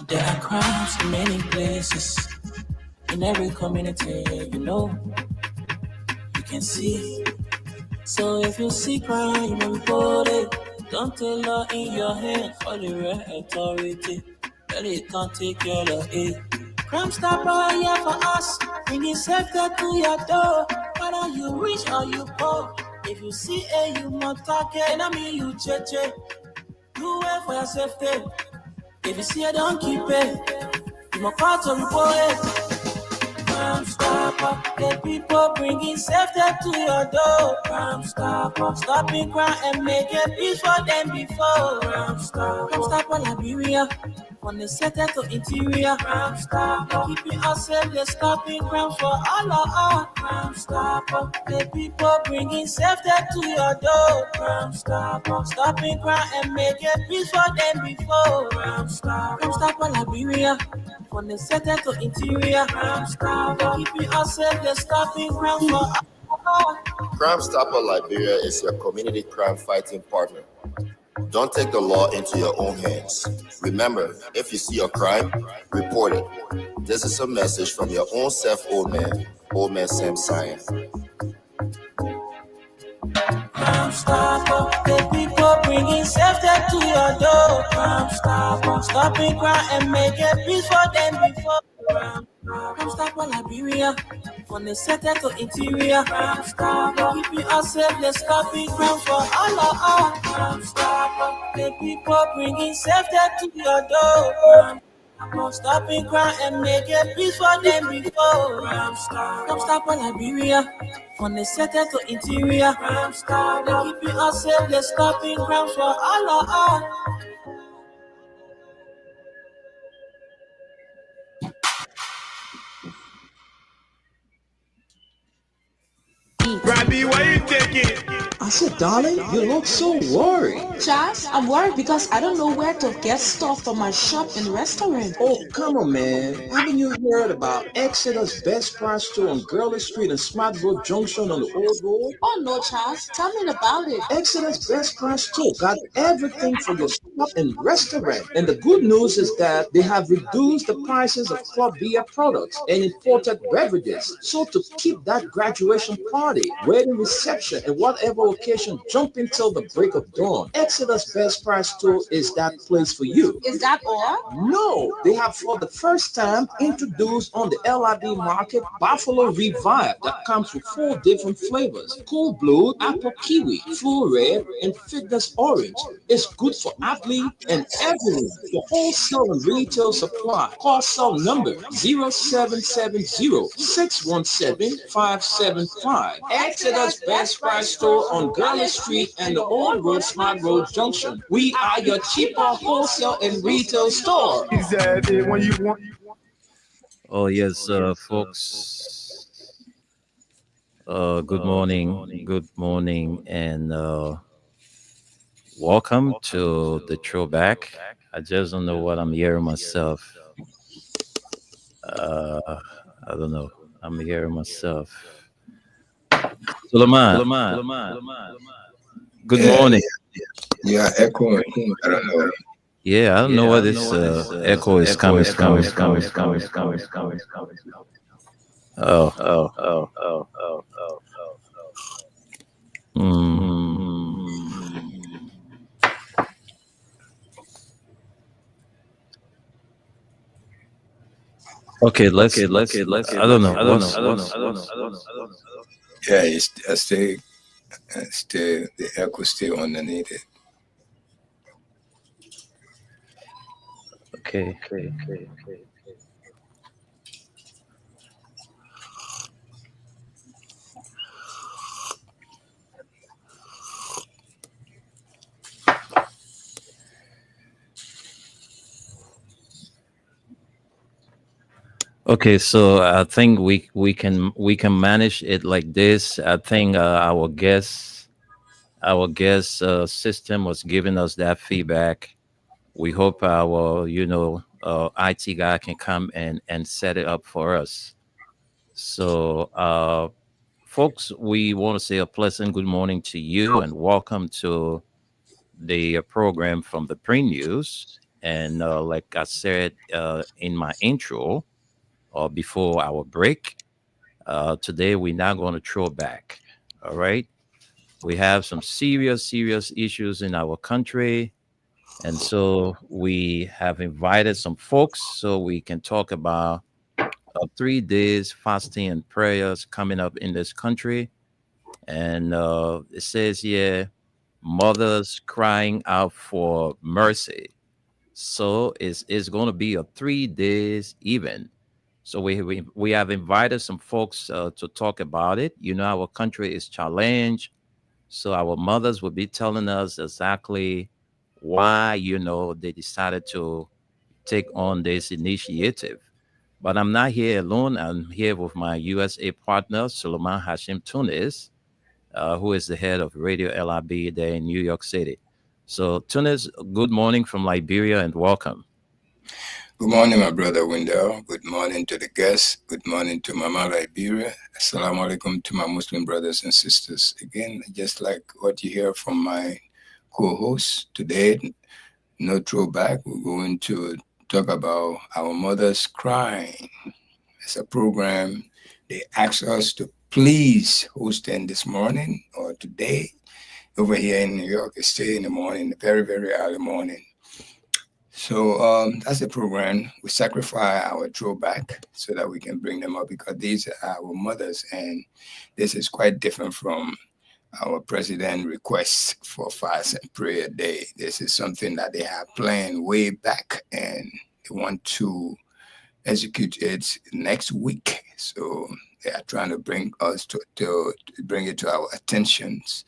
There are crowds in many places, in every community, you can see. So if you see crime, you know report it. Don't take law in your hand for the real authority. That it can't take care of it. Crime Stopper here for us, bringing safety to your door. Whether you rich or you poor, if you see a human target, enemy you cheche. Do it for your safety. If you see it, don't keep it. You must call to report it. Crime Stopper, the people bringing safety to your door. Crime Stopper, stopping crime and make it peace for them before. Crime Stopper Liberia, from the center to interior. Crime Stopper, keeping us safe, they're stopping crime for all of us. Crime Stopper, the people bringing safety to your door. Crime Stopper, stopping crime and make it peace for them before. Crime Stopper Liberia, from the center to interior. Crime Stopper, keeping us safe, they're stopping crime for all. Crime Stopper Liberia is your community crime fighting partner. Don't take the law into your own hands. Remember, if you see a crime, report it. This is a message from your own self, Old Man Sam Cyan. Crime Stopper, the people bringing safety to your door. Crime Stopper, stopping crime and make it peace for them before. Crime Stopper Liberia, from the center to interior. Crime Stopper, keeping us safe, let's stopping crime for all of us. Crime Stopper, the people bringing safety to your door. Stopping crime and make it peace for them before. Crime Stopper Liberia, from the center to interior. Crime Stopper, keeping us safe, let's stopping crime for all of us. Robbie, why you taking? I said, darling, you look so worried. Charles, I'm worried because I don't know where to get stuff for my shop and restaurant. Oh, come on, man. Haven't you heard about Exeter's Best Price Store on Gurley Street and Smart Road Junction on the Old Road? Oh, no, Charles. Tell me about it. Exeter's Best Price Store got everything for your shop and restaurant. And the good news is that they have reduced the prices of club beer products and imported beverages. So to keep that graduation party, wedding reception, and whatever occasion jump until the break of dawn, Exeter's Best Price Store is that place for you. Is that all? No, they have for the first time introduced on the LRD market Buffalo Revive that comes with 4 different flavors: Cool Blue, Apple Kiwi, Full Red, and Fitness Orange. It's good for athletes and everyone. For wholesale and retail supply, call cell number 0770-617-575. Exeter's Best Price Store on Gurley Street and the Old Road Smart Road Junction. We are your cheaper wholesale and retail store. When you want. Oh yes, folks. Good morning, and welcome to the throwback. I just don't know what I'm hearing myself. I don't know. I'm hearing myself. Suleiman. Good morning. Yeah, echoing. I don't know. Yeah, I don't know where this echo is coming from. Oh, okay. Let's. I don't know. Yeah, it's still the echo still underneath it. Okay. Okay, so I think we can manage it like this. I think our guest system was giving us that feedback. We hope our IT guy can come and set it up for us. So folks, we want to say a pleasant good morning to you and welcome to the program from the pre news. And like I said in my intro or before our break, today we're not going to throw back. All right. We have some serious issues in our country. And so we have invited some folks so we can talk about 3 days fasting and prayers coming up in this country. And it says here, mothers crying out for mercy. So it's going to be a 3 days event. So we have invited some folks to talk about it. Our country is challenged. So our mothers will be telling us exactly why, they decided to take on this initiative. But I'm not here alone. I'm here with my USA partner, Suleiman Hashim Tunis, who is the head of Radio LRB there in New York City. So, Tunis, good morning from Liberia and welcome. Good morning, my brother Wendell. Good morning to the guests. Good morning to Mama Liberia. Assalamu alaikum to my Muslim brothers and sisters. Again, just like what you hear from my co-host today, no throwback. We're going to talk about our mothers crying. It's a program they asked us to please host them this morning or today over here in New York. It's still in the morning, very, very early morning. So that's the program. We sacrifice our throwback so that we can bring them up because these are our mothers, and this is quite different from our president requests for fast and prayer day. This is something that they have planned way back, and they want to execute it next week. So they are trying to bring us to bring it to our attentions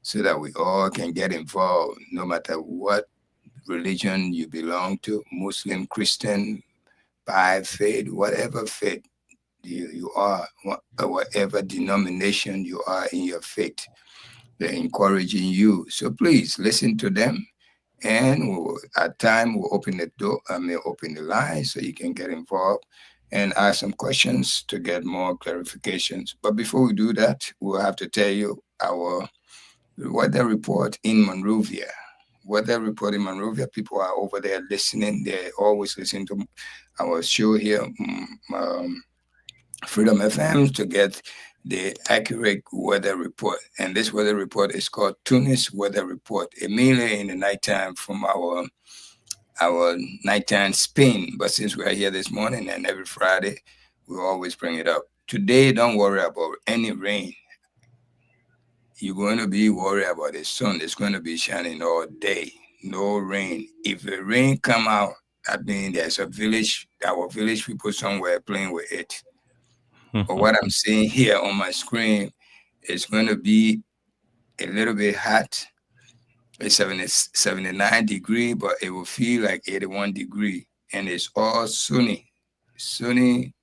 so that we all can get involved, no matter what religion you belong to, Muslim, Christian, Baha'i faith, whatever faith you are, whatever denomination you are in your faith, they're encouraging you. So please listen to them. And at time we'll open the door, open the line so you can get involved and ask some questions to get more clarifications. But before we do that, we'll have to tell you our weather report in Monrovia. Weather report in Monrovia. People are over there listening. They always listen to our show here, Freedom FM, to get the accurate weather report. And this weather report is called Tunis Weather Report, immediately in the nighttime from our nighttime spin. But since we are here this morning and every Friday, we always bring it up. Today, don't worry about any rain. You're going to be worried about the sun. It's going to be shining all day. No rain. If the rain come out, that means there's a village, our village people somewhere playing with it. But what I'm seeing here on my screen is going to be a little bit hot. It's 79 degree, but it will feel like 81 degree. And it's all sunny,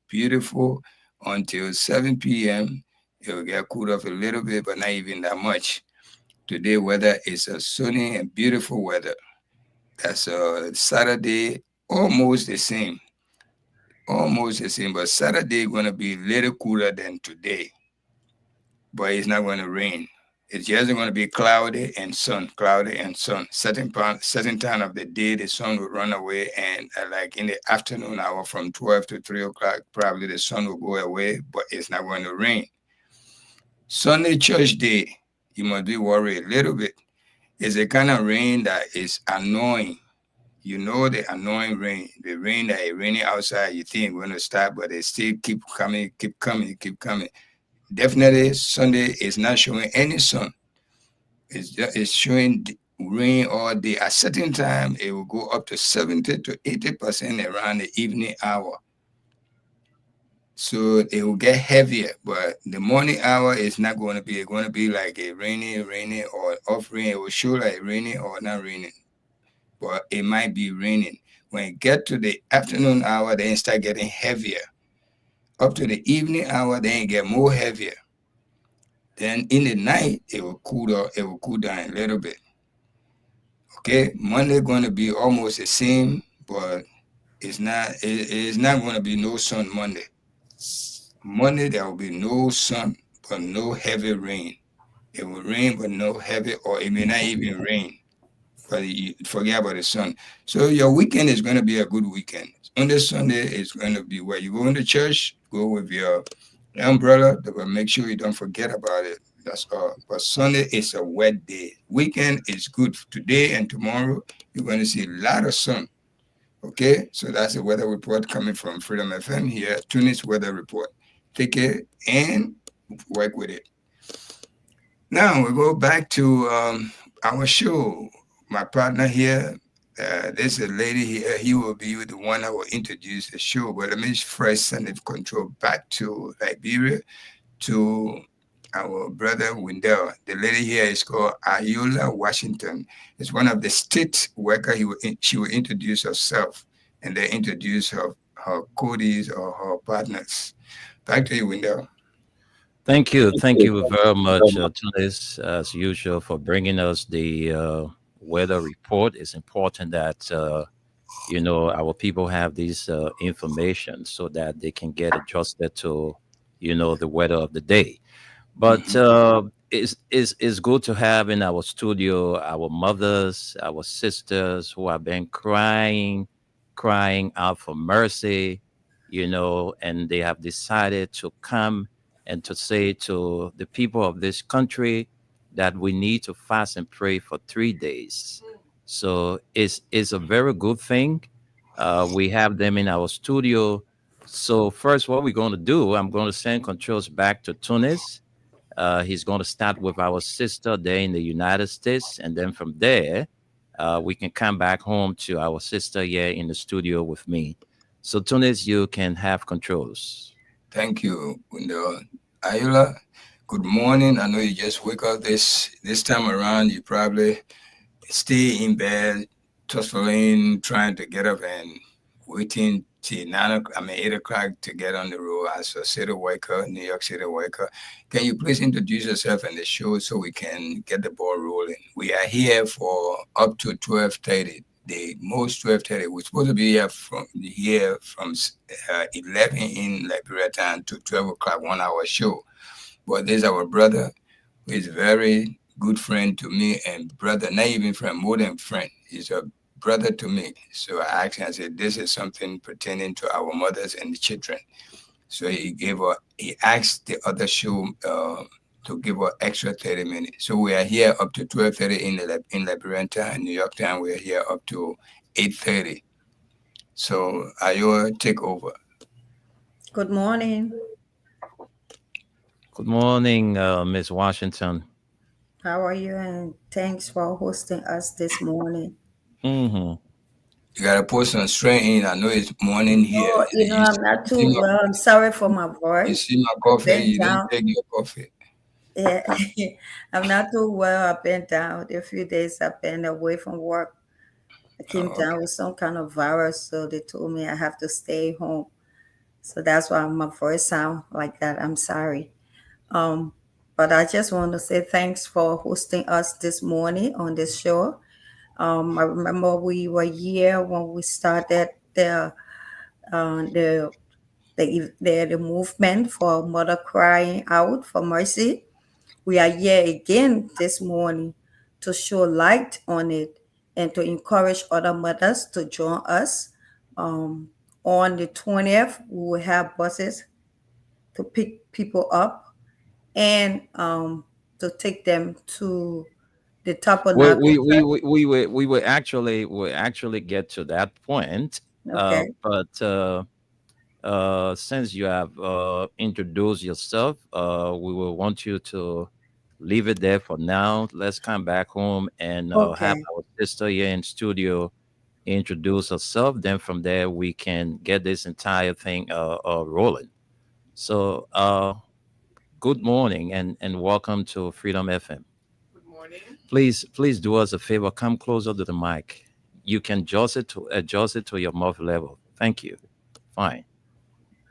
beautiful until 7 p.m. It will get cooled off a little bit, but not even that much. Today, weather is a sunny and beautiful weather. That's Saturday, almost the same. But Saturday going to be a little cooler than today. But it's not going to rain. It's just going to be cloudy and sun, cloudy and sun. Certain time of the day, the sun will run away, and like in the afternoon hour from 12 to 3 o'clock, probably the sun will go away, but it's not going to rain. Sunday church day, you must be worried a little bit. It's a kind of rain that is annoying. You know the annoying rain, the rain that is raining outside. You think it's going to stop, but it still keep coming, keep coming, keep coming. Definitely, Sunday is not showing any sun. It's showing rain all day. At certain time, it will go up to 70 to 80% around the evening hour. So it will get heavier, but the morning hour is not going to be. It's going to be like a rainy, or off rain. It will show like raining or not raining, but it might be raining. When it get to the afternoon hour, then it start getting heavier. Up to the evening hour, then it get more heavier. Then in the night, it will cool down a little bit. Okay, Monday going to be almost the same, but it's not going to be no sun Monday. Monday there will be no sun, but no heavy rain. It will rain, but no heavy, or it may not even rain. But you forget about the sun. So your weekend is going to be a good weekend. On this Sunday, it's going to be where you go into church, go with your umbrella, but make sure you don't forget about it. That's all. But Sunday is a wet day. Weekend is good. Today and tomorrow, you're going to see a lot of sun. Okay, so that's the weather report coming from Freedom FM here, Tunis Weather Report. Take it and work with it. Now we go back to our show. My partner here, there's a lady here. He will be the one that will introduce the show. But let me first send the control back to Liberia to our brother Wendell. The lady here is called Ayoola Washington. It's one of the state workers. She will introduce herself and then introduce her codies or her partners. Back to you, Wendell. Thank you very much, Tunis, as usual, for bringing us the weather report. It's important that our people have this information so that they can get adjusted to the weather of the day. But it's good to have in our studio our mothers, our sisters who have been crying out for mercy, and they have decided to come and to say to the people of this country that we need to fast and pray for 3 days. So it's a very good thing. We have them in our studio. So first, what we're going to do, I'm going to send controls back to Tunis. He's going to start with our sister there in the United States. And then from there, we can come back home to our sister here in the studio with me. So Tunis, you can have controls. Thank you, Wendell. Ayoola, good morning. I know you just wake up this time around. You probably stay in bed, tussling, trying to get up and waiting till 8 o'clock to get on the road as a city worker, New York City worker. Can you please introduce yourself in the show so we can get the ball rolling? We are here for up to 12:30. The most 12:30. We're supposed to be here from 11 in Liberia time to 12 o'clock, 1 hour show. But there's our brother who is a very good friend to me, and brother, not even friend, more than friend. He's a brother to me. So I asked him, I said, this is something pertaining to our mothers and the children. So he asked the other show to give her extra 30 minutes. So we are here up to 12:30 in Liberian time. New York time, we are here up to 8:30. So Ayoola, take over. Good morning. Good morning, Ms. Washington. How are you? And thanks for hosting us this morning. Mm-hmm. You got to put some strength in. I know it's morning here. Oh, I'm not too well. I'm sorry for my voice. You see my coffee, you didn't take your coffee. Yeah, I'm not too well. I've been down a few days. I've been away from work. I came down with some kind of virus, so they told me I have to stay home. So that's why my voice sounds like that. I'm sorry. But I just want to say thanks for hosting us this morning on this show. I remember we were here when we started the movement for mother crying out for mercy. we are here again this morning to show light on it and to encourage other mothers to join us. On the 20th, we will have buses to pick people up and to take them to the we Tabernacle we we Church. we we we actually get to that point, Okay. but since you have introduced yourself, we will want you to leave it there for now. Let's come back home and have Okay. our sister here in studio introduce herself. Then from there we can get this entire thing rolling. So, good morning and welcome to Freedom FM. Good morning. Please do us a favor. Come closer to the mic. You can adjust it to your mouth level. Thank you. Fine.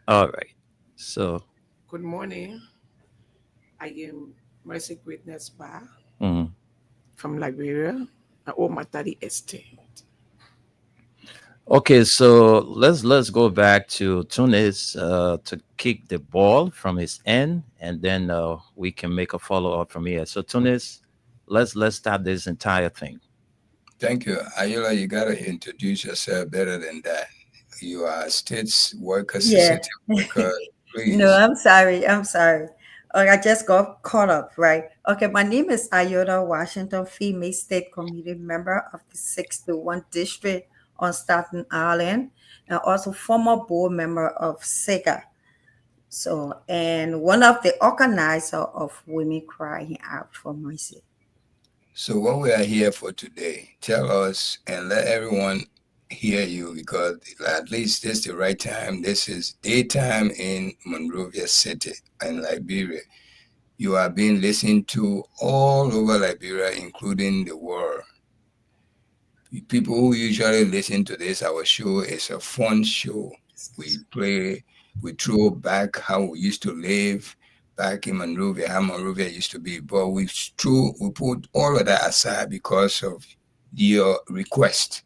All right. So, Good morning. I am Mercy Greatness Bar mhm. from Liberia, Omatadi Estate. Okay. So let's go back to Tunis to kick the ball from his end, and then we can make a follow up from here. So Tunis, let's start this entire thing. Thank you. Ayula, you got to introduce yourself better than that. You are a states worker, Yeah. city worker. No, Please. I'm sorry. I'm sorry. I just got caught up, right? Okay, my name is Ayota Washington, female state committee member of the 61 district on Staten Island, and also former board member of SEGA. So, and one of the organizer of Women Crying Out for Mercy. So what we are here for today, tell us and let everyone hear you, because at least this is the right time. This is daytime in Monrovia City in Liberia. You are being listened to all over Liberia, including the world. People who usually listen to this, our show is a fun show. We play, we throw back how we used to live back in Monrovia, how Monrovia used to be. But we put all of that aside because of your request.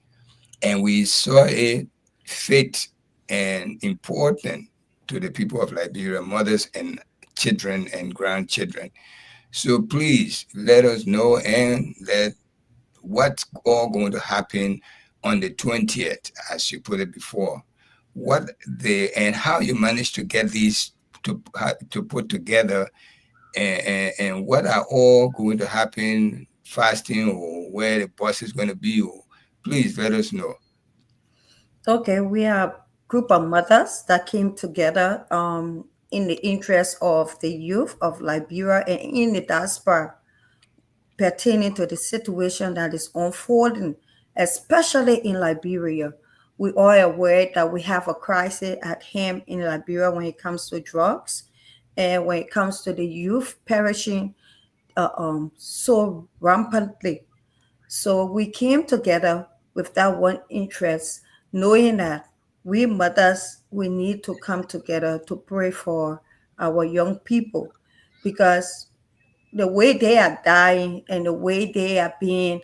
And we saw it fit and important to the people of Liberia, mothers and children and grandchildren. So please let us know and let what's all going to happen on the 20th, as you put it before. What and how you managed to get these to put together, and what are all going to happen, fasting, or where the bus is going to be, or please let us know. Okay, we are a group of mothers that came together in the interest of the youth of Liberia and in the diaspora pertaining to the situation that is unfolding, especially in Liberia. We are aware that we have a crisis at hand in Liberia when it comes to drugs and when it comes to the youth perishing so rampantly. So we came together with that one interest, knowing that we mothers, we need to come together to pray for our young people, because the way they are dying and the way they are being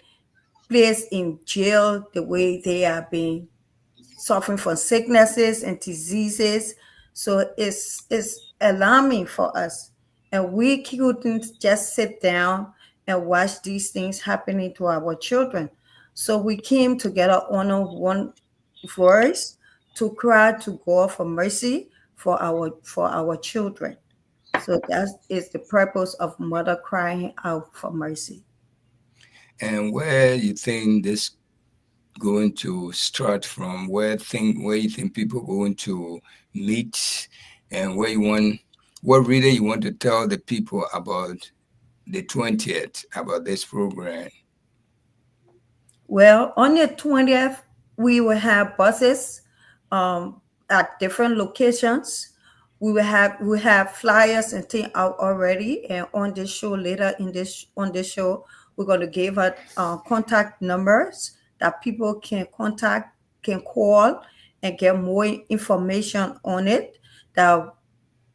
placed in jail, the way they are being suffering from sicknesses and diseases. So it's alarming for us. And we couldn't just sit down and watch these things happening to our children. So we came together on one voice to cry to God for mercy for our children. So that is the purpose of mother crying out for mercy. And where you think this going to start from, where you think people going to meet, and what really you want to tell the people about the 20th, about this program? Well, on the 20th, we will have buses at different locations. We have flyers and things out already, and on this show later in this on this show, we're going to give out contact numbers that people can contact, can call, and get more information on it. That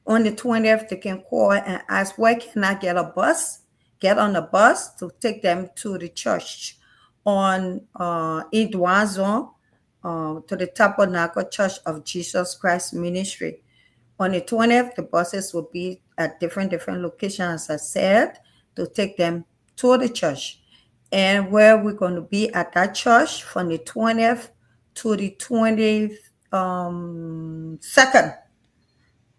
on the 20th, they can call and ask, where can I get a bus? Get on a bus to take them to the church on Idwazon, to the Tabernacle Church of Jesus Christ Ministry. On the 20th, the buses will be at different locations, as I said. to take them to the church. And where we're going to be at that church from the 20th to the 22nd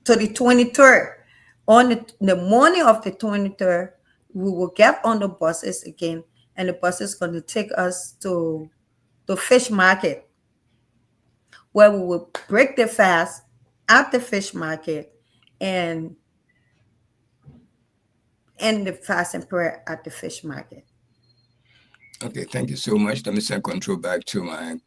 to the 23rd. On the morning of the 23rd, we will get on the buses again, and the bus is going to take us to the fish market, where we will break the fast at the fish market and end the fast and prayer at the fish market. Okay, thank you so much. Let me send control back to my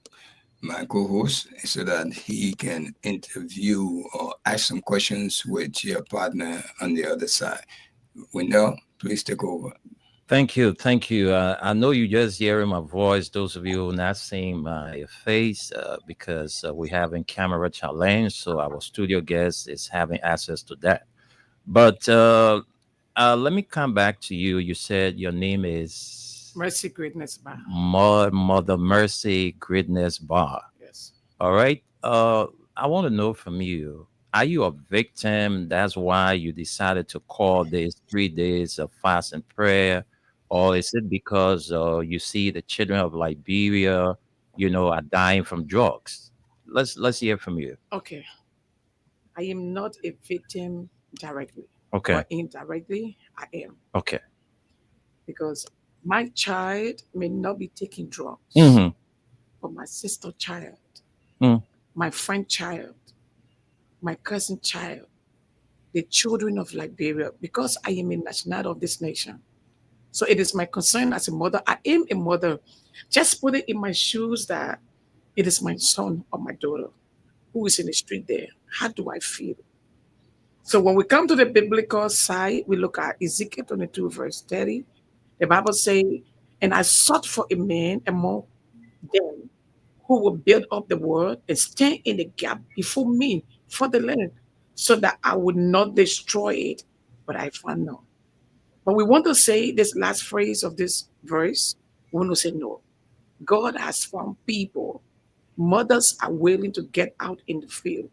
co-host so that he can interview or ask some questions with your partner on the other side. Wendell, please take over. Thank you. I know you just hearing my voice. Those of you not seeing my face because we having camera challenge, so our studio guest is having access to that. But let me come back to you. You said your name is Mercy Greatness Bar. Mother Mercy Greatness Bar. Yes. All right. I want to know from you. Are you a victim? That's why you decided to call these 3 days of fast and prayer, or is it because you see the children of Liberia, are dying from drugs? Let's hear from you. Okay. I am not a victim directly. Okay. But indirectly, I am. Okay. Because my child may not be taking drugs, Mm-hmm. but my sister child, Mm. my friend child, my cousin child, the children of Liberia, because I am a national of this nation. So it is my concern as a mother. I am a mother. Just put it in my shoes that it is my son or my daughter who is in the street there. How do I feel? So when we come to the biblical side, we look at Ezekiel 22, verse 30. The Bible says, and I sought for a man among them who will build up the world and stand in the gap before me for the land, so that I would not destroy it, but I found none. But we want to say this last phrase of this verse, we want to say no. God has found people. Mothers are willing to get out in the field.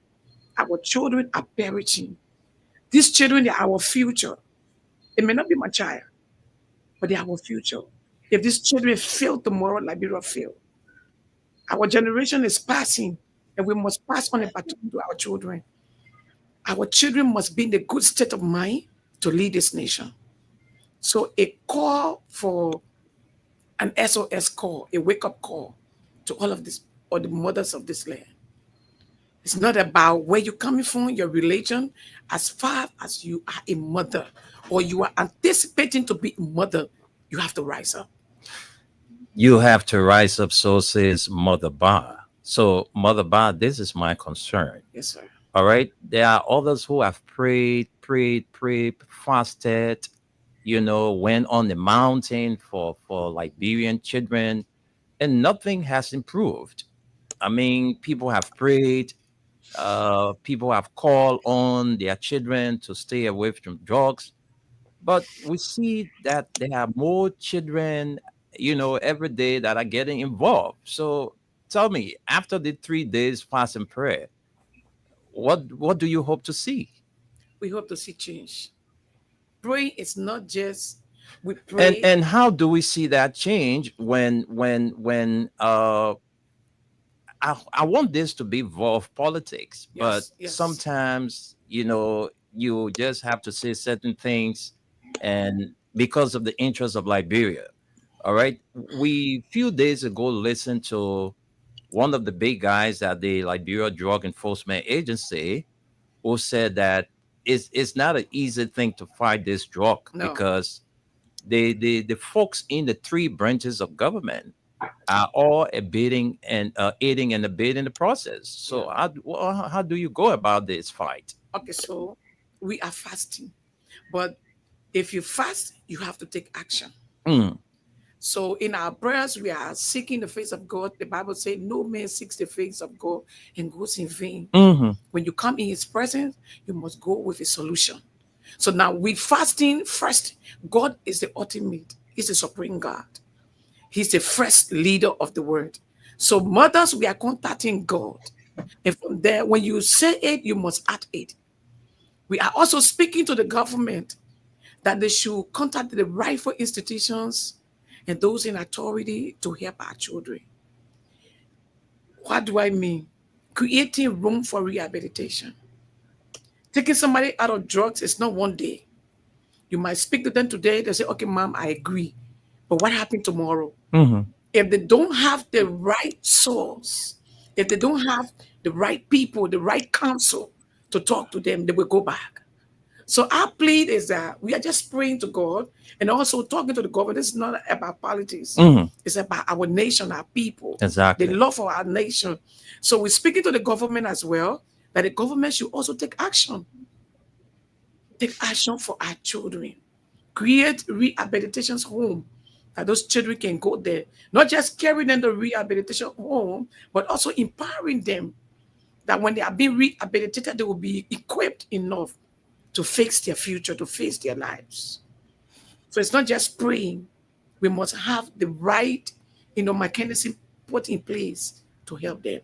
Our children are perishing. These children are our future. It may not be my child, but they are our future. If these children fail tomorrow, Liberia fail. Our generation is passing, and we must pass on a baton to our children. Our children must be in a good state of mind to lead this nation. So a call for an SOS call, a wake-up call to all of this, or the mothers of this land. It's not about where you're coming from, your religion. As far as you are a mother, or you are anticipating to be a mother, you have to rise up. You have to rise up, so says Mother Bar. So, Mother Bar, this is my concern. Yes, sir. All right. There are others who have prayed, fasted, went on the mountain for Liberian children, and nothing has improved. I mean, people have prayed, people have called on their children to stay away from drugs, but we see that there are more children, every day that are getting involved. So tell me, after the 3 days fast and prayer, what do you hope to see? We hope to see change. Praying is not just we pray. And how do we see that change when I want this to be involved politics, but yes. sometimes you just have to say certain things, and because of the interest of Liberia. All right, we few days ago listened to one of the big guys at the Liberia Drug Enforcement Agency, who said that it's not an easy thing to fight this drug because the folks in the 3 branches of government are all aiding and abetting the process. So how do you go about this fight? Okay, so we are fasting, but if you fast, you have to take action. So in our prayers, we are seeking the face of God. The Bible says, no man seeks the face of God and goes in vain. When you come in his presence, you must go with a solution. So now with fasting, first, God is the ultimate. He's the supreme God. He's the first leader of the word. So mothers, we are contacting God. And from there, when you say it, you must act it. We are also speaking to the government that they should contact the rightful institutions and those in authority to help our children. What do I mean? Creating room for rehabilitation. Taking somebody out of drugs is not one day. You might speak to them today, they say, okay, mom, I agree. But what happened tomorrow? Mhm. If they don't have the right source, if they don't have the right people, the right counsel to talk to them, they will go back. So our plea is that we are just praying to God and also talking to the government. This is not about politics. Mhm. It's about our nation, our people, Exactly. the love for our nation. So we're speaking to the government as well, that the government should also take action. Take action for our children. Create rehabilitation home that those children can go there. Not just carrying them to rehabilitation home, but also empowering them that when they are being rehabilitated, they will be equipped enough to fix their future, to face their lives. So it's not just praying. We must have the right, mechanism put in place to help them.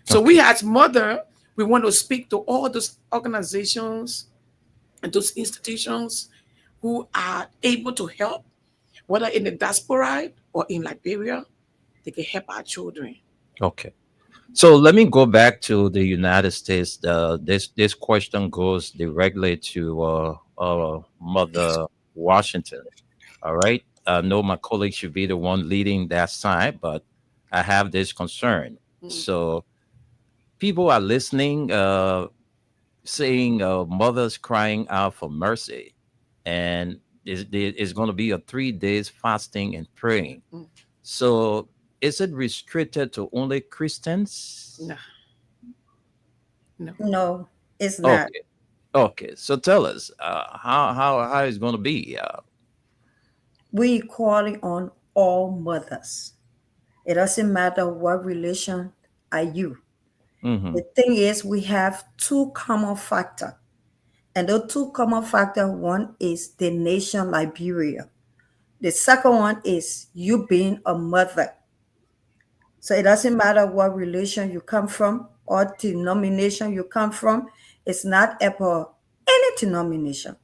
So we as mother, we want to speak to all those organizations and those institutions who are able to help, whether in the diaspora or in Liberia, they can help our children. Okay. So let me go back to the United States. This question goes directly to Mother Washington. All right. I know my colleague should be the one leading that side, but I have this concern. So people are listening, saying mothers crying out for mercy, and it's going to be a 3 days fasting and praying. So is it restricted to only Christians? No, it's not. Okay. Okay. So tell us how it's going to be. We calling on all mothers. It doesn't matter what religion are you. Mhm. The thing is, we have two common factors. And the two common factors, one is the nation Liberia. The second one is you being a mother. So it doesn't matter what religion you come from or denomination you come from. It's not about any denomination.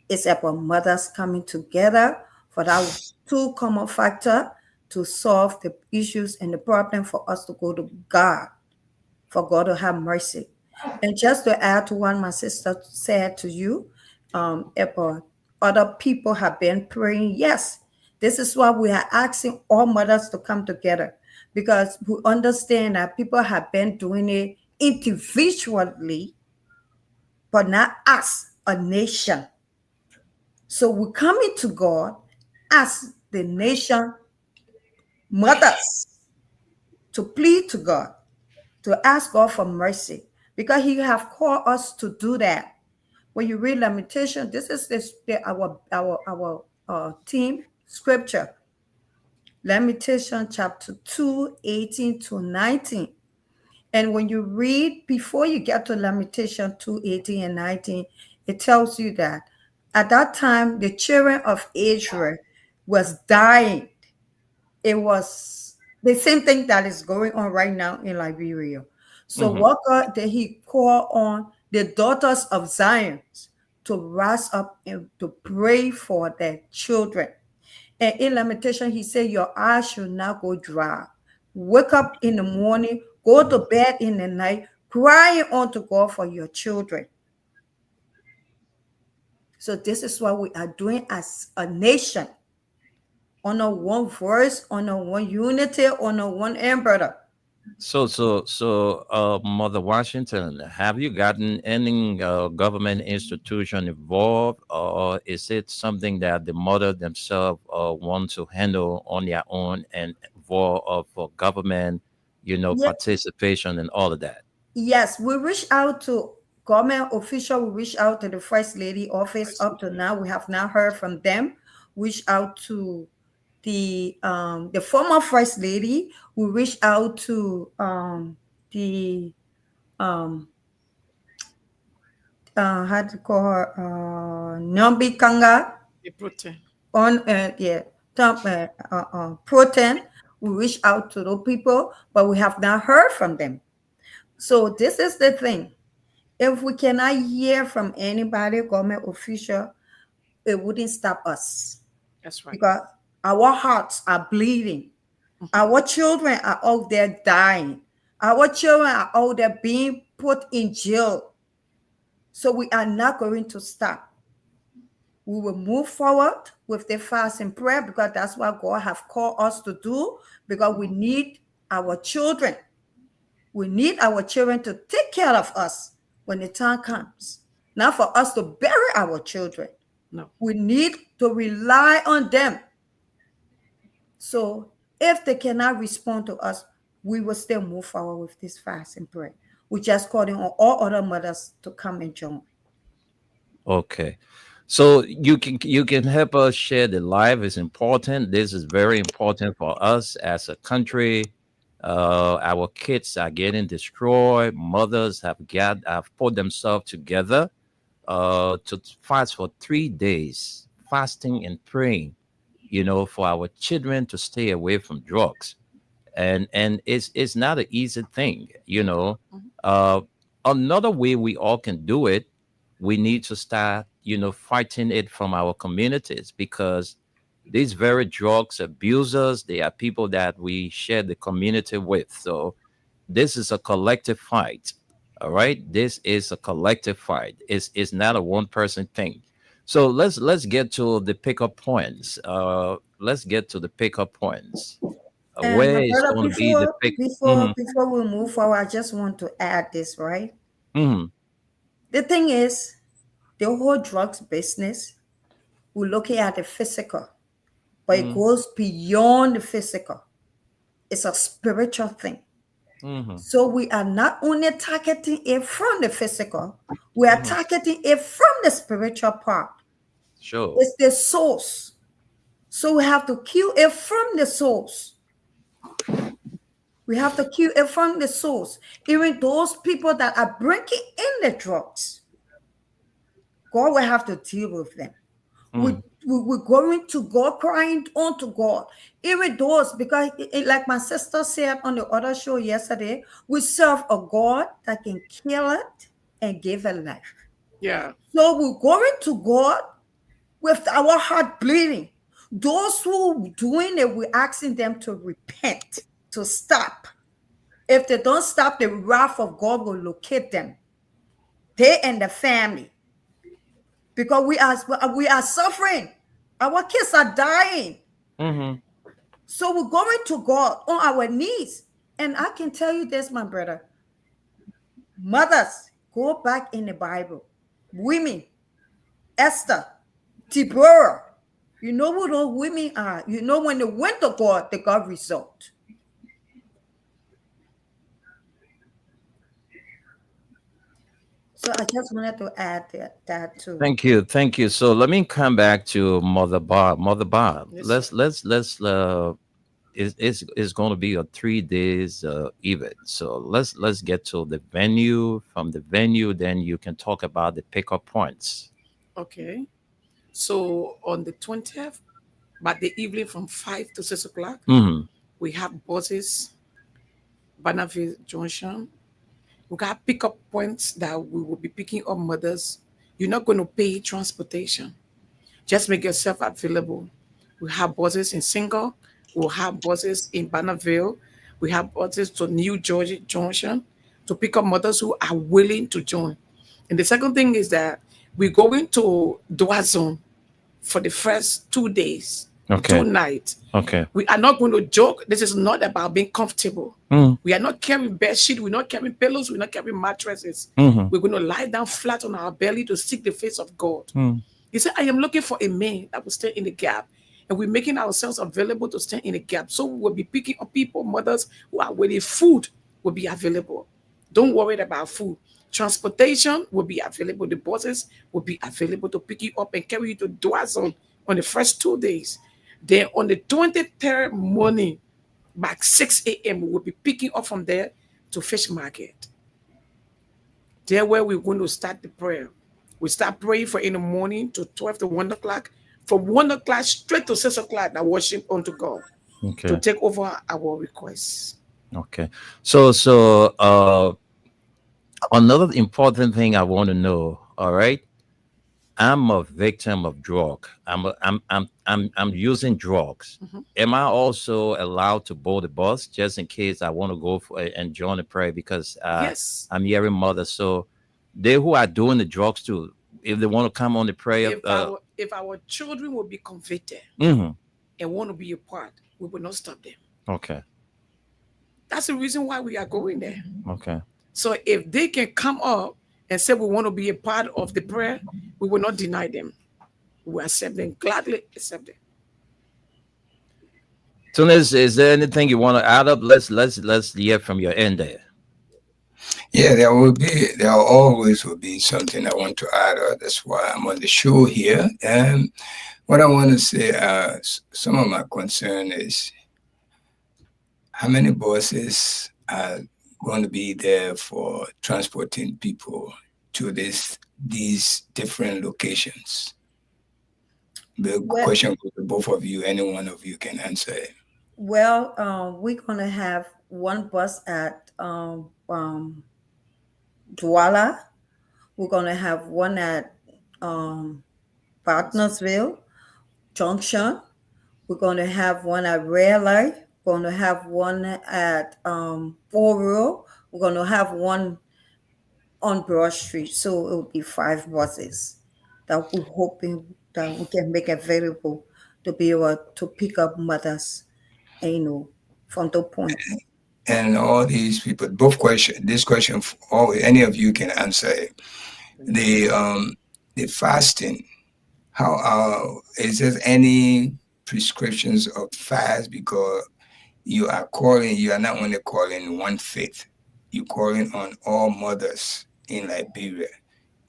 It's about mothers coming together for that two common factor to solve the issues and the problem for us to go to God, for God to have mercy. And just to add to what my sister said to you, about other people have been praying. Yes, this is why we are asking all mothers to come together, because we understand that people have been doing it individually, but not as a nation. So we're coming to God as the nation mothers to plead to God, to ask God for mercy, because He have called us to do that. When you read Lamentation, this is our team scripture. Lamentation chapter 2, 18 to 19. And when you read, before you get to Lamentation 2, 18 and 19, it tells you that at that time, the children of Israel was dying. It was the same thing that is going on right now in Liberia. So what God did, He call on the daughters of Zion to rise up and to pray for their children. And in Lamentation, He said, your eyes should not go dry. Wake up in the morning, go to bed in the night, crying unto God for your children. So this is what we are doing as a nation. On a one voice, on a one unity, on a one umbrella. So, Mother Washington, have you gotten any government institution involved, or is it something that the mother themselves want to handle on their own and involve for government, participation and all of that? Yes, we reach out to government official. We reach out to the First Lady office. Up to now, we have not heard from them. Reach out to the former First Lady. We reach out to the how to call her, Nyambi Kanga on Protein. We reach out to those people, but we have not heard from them. So this is the thing. If we cannot hear from anybody, government official, it wouldn't stop us. That's right. Because our hearts are bleeding. Our children are out there dying. Our children are out there being put in jail. So we are not going to stop. We will move forward with the fast and prayer because that's what God has called us to do, because we need our children. We need our children to take care of us when the time comes. Not for us to bury our children. No. We need to rely on them. So if they cannot respond to us, we will still move forward with this fast and prayer. We just calling on all other mothers to come and join. Okay. So you can help us share the life is important. This is very important for us as a country. Our kids are getting destroyed. Mothers have put themselves together to fast for 3 days, fasting and praying, for our children to stay away from drugs. And it's not an easy thing, Another way we all can do it, we need to start, fighting it from our communities, because these very drugs abusers, they are people that we share the community with. So this is a collective fight. All right. This is a collective fight. It's not a one person thing. So let's get to the pickup points. Let's get to the pickup points. And Where my is brother, going to be the pick? before we move forward, I just want to add this, right? Mhm. The thing is, the whole drugs business, we're looking at the physical, but it goes beyond the physical. It's a spiritual thing. So we are not only targeting it from the physical, we are targeting it from the spiritual part. Sure. It's the source. So we have to kill it from the source. We have to kill it from the source. Even those people that are bringing in the drugs, God will have to deal with them. We're going to God, crying on to God. Even those, because like my sister said on the other show yesterday, we serve a God that can kill it and give it life. Yeah. So we're going to God with our heart bleeding. Those who are doing it, we're asking them to repent, to stop. If they don't stop, the wrath of God will locate them. They and the family. Because we are suffering. Our kids are dying. So we're going to God on our knees. And I can tell you this, my brother. Mothers, go back in the Bible. Women, Esther, Deborah. You know who those women are. You know when they went to God, they got result. So I just wanted to add that too. Thank you. So let me come back to Mother Bob. Mother Bob, Yes, let's it's going to be a 3 days event. So let's get to the venue. From the venue, then you can talk about the pickup points. Okay. So on the 20th, but the evening from 5 to 6 o'clock, we have buses, Bonneville Junction. We got pickup points that we will be picking up mothers. You're not going to pay transportation. Just make yourself available. We have buses in Single. We'll have buses in Bonneville. We have buses to New Georgia Junction to pick up mothers who are willing to join. And the second thing is that we're going to Dua Zone for the first 2 days, Okay. 2 nights. Okay. We are not going to joke. This is not about being comfortable. We are not carrying bed sheet. We're not carrying pillows. We're not carrying mattresses. We're going to lie down flat on our belly to seek the face of God. He said, I am looking for a man that will stand in the gap. And we're making ourselves available to stand in the gap. So we'll be picking up people, mothers who are waiting. Food will be available. Don't worry about food. Transportation will be available. The buses will be available to pick you up and carry you to Dua Zone on the first 2 days. Then on the 23rd morning, by 6 a.m., we will be picking up from there to Fish Market. There where we're going to start the prayer. We start praying for in the morning to 12 to 1 o'clock. From 1 o'clock straight to 6 o'clock, that worship unto God to Okay. take over our requests. Okay. So another important thing I want to know, all right? I'm a victim of drug. I'm using drugs. Am I also allowed to board the bus just in case I want to go for and join the prayer because Yes. I'm hearing mother. So they who are doing the drugs too, if they want to come on the prayer, If our children will be convicted mhm, and want to be a part, we will not stop them. okay, That's the reason why we are going there. okay. So if they can come up and say we want to be a part of the prayer, we will not deny them. We will accept them, gladly accept them. Tunis, is there anything you want to add up? Let's hear from your end there. Yeah, there always will be something I want to add. That's why I'm on the show here. And what I want to say, some of my concern is how many buses are going to be there for transporting people to these different locations. The Well, question goes to both of you. Any one of you can answer it. we're gonna have one bus at Douala. We're gonna have one at Partnersville Junction. We're gonna have one at Raleigh. We're gonna have one at Oro. We're gonna have one on Broad Street. So it will be 5 buses that we're hoping that we can make available to be able to pick up mothers, from the points. And all these people, this question, any of you can answer it. The fasting, how is there any prescriptions of fast? Because you are not only calling one faith, you're calling on all mothers in Liberia.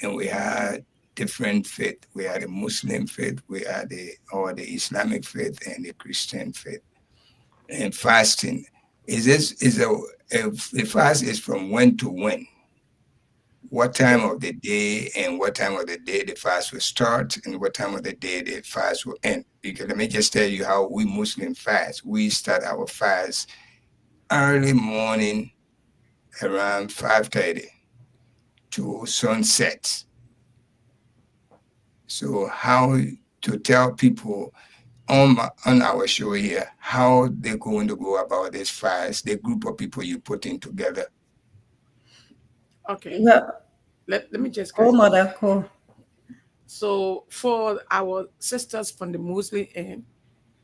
And we had different faith. We had the Muslim faith, we had the Islamic faith and the Christian faith. And fasting, if the fast is from when to when? What time of the day and what time of the day the fast will start and what time of the day the fast will end? Because let me just tell you how we Muslim fast. We start our fast early morning around 5:30 to sunset. So how to tell people on our show here how they're going to go about this fast, the group of people you putting together? Okay. Well, Let me just go, go. mother, go. So for our sisters from the Muslim end,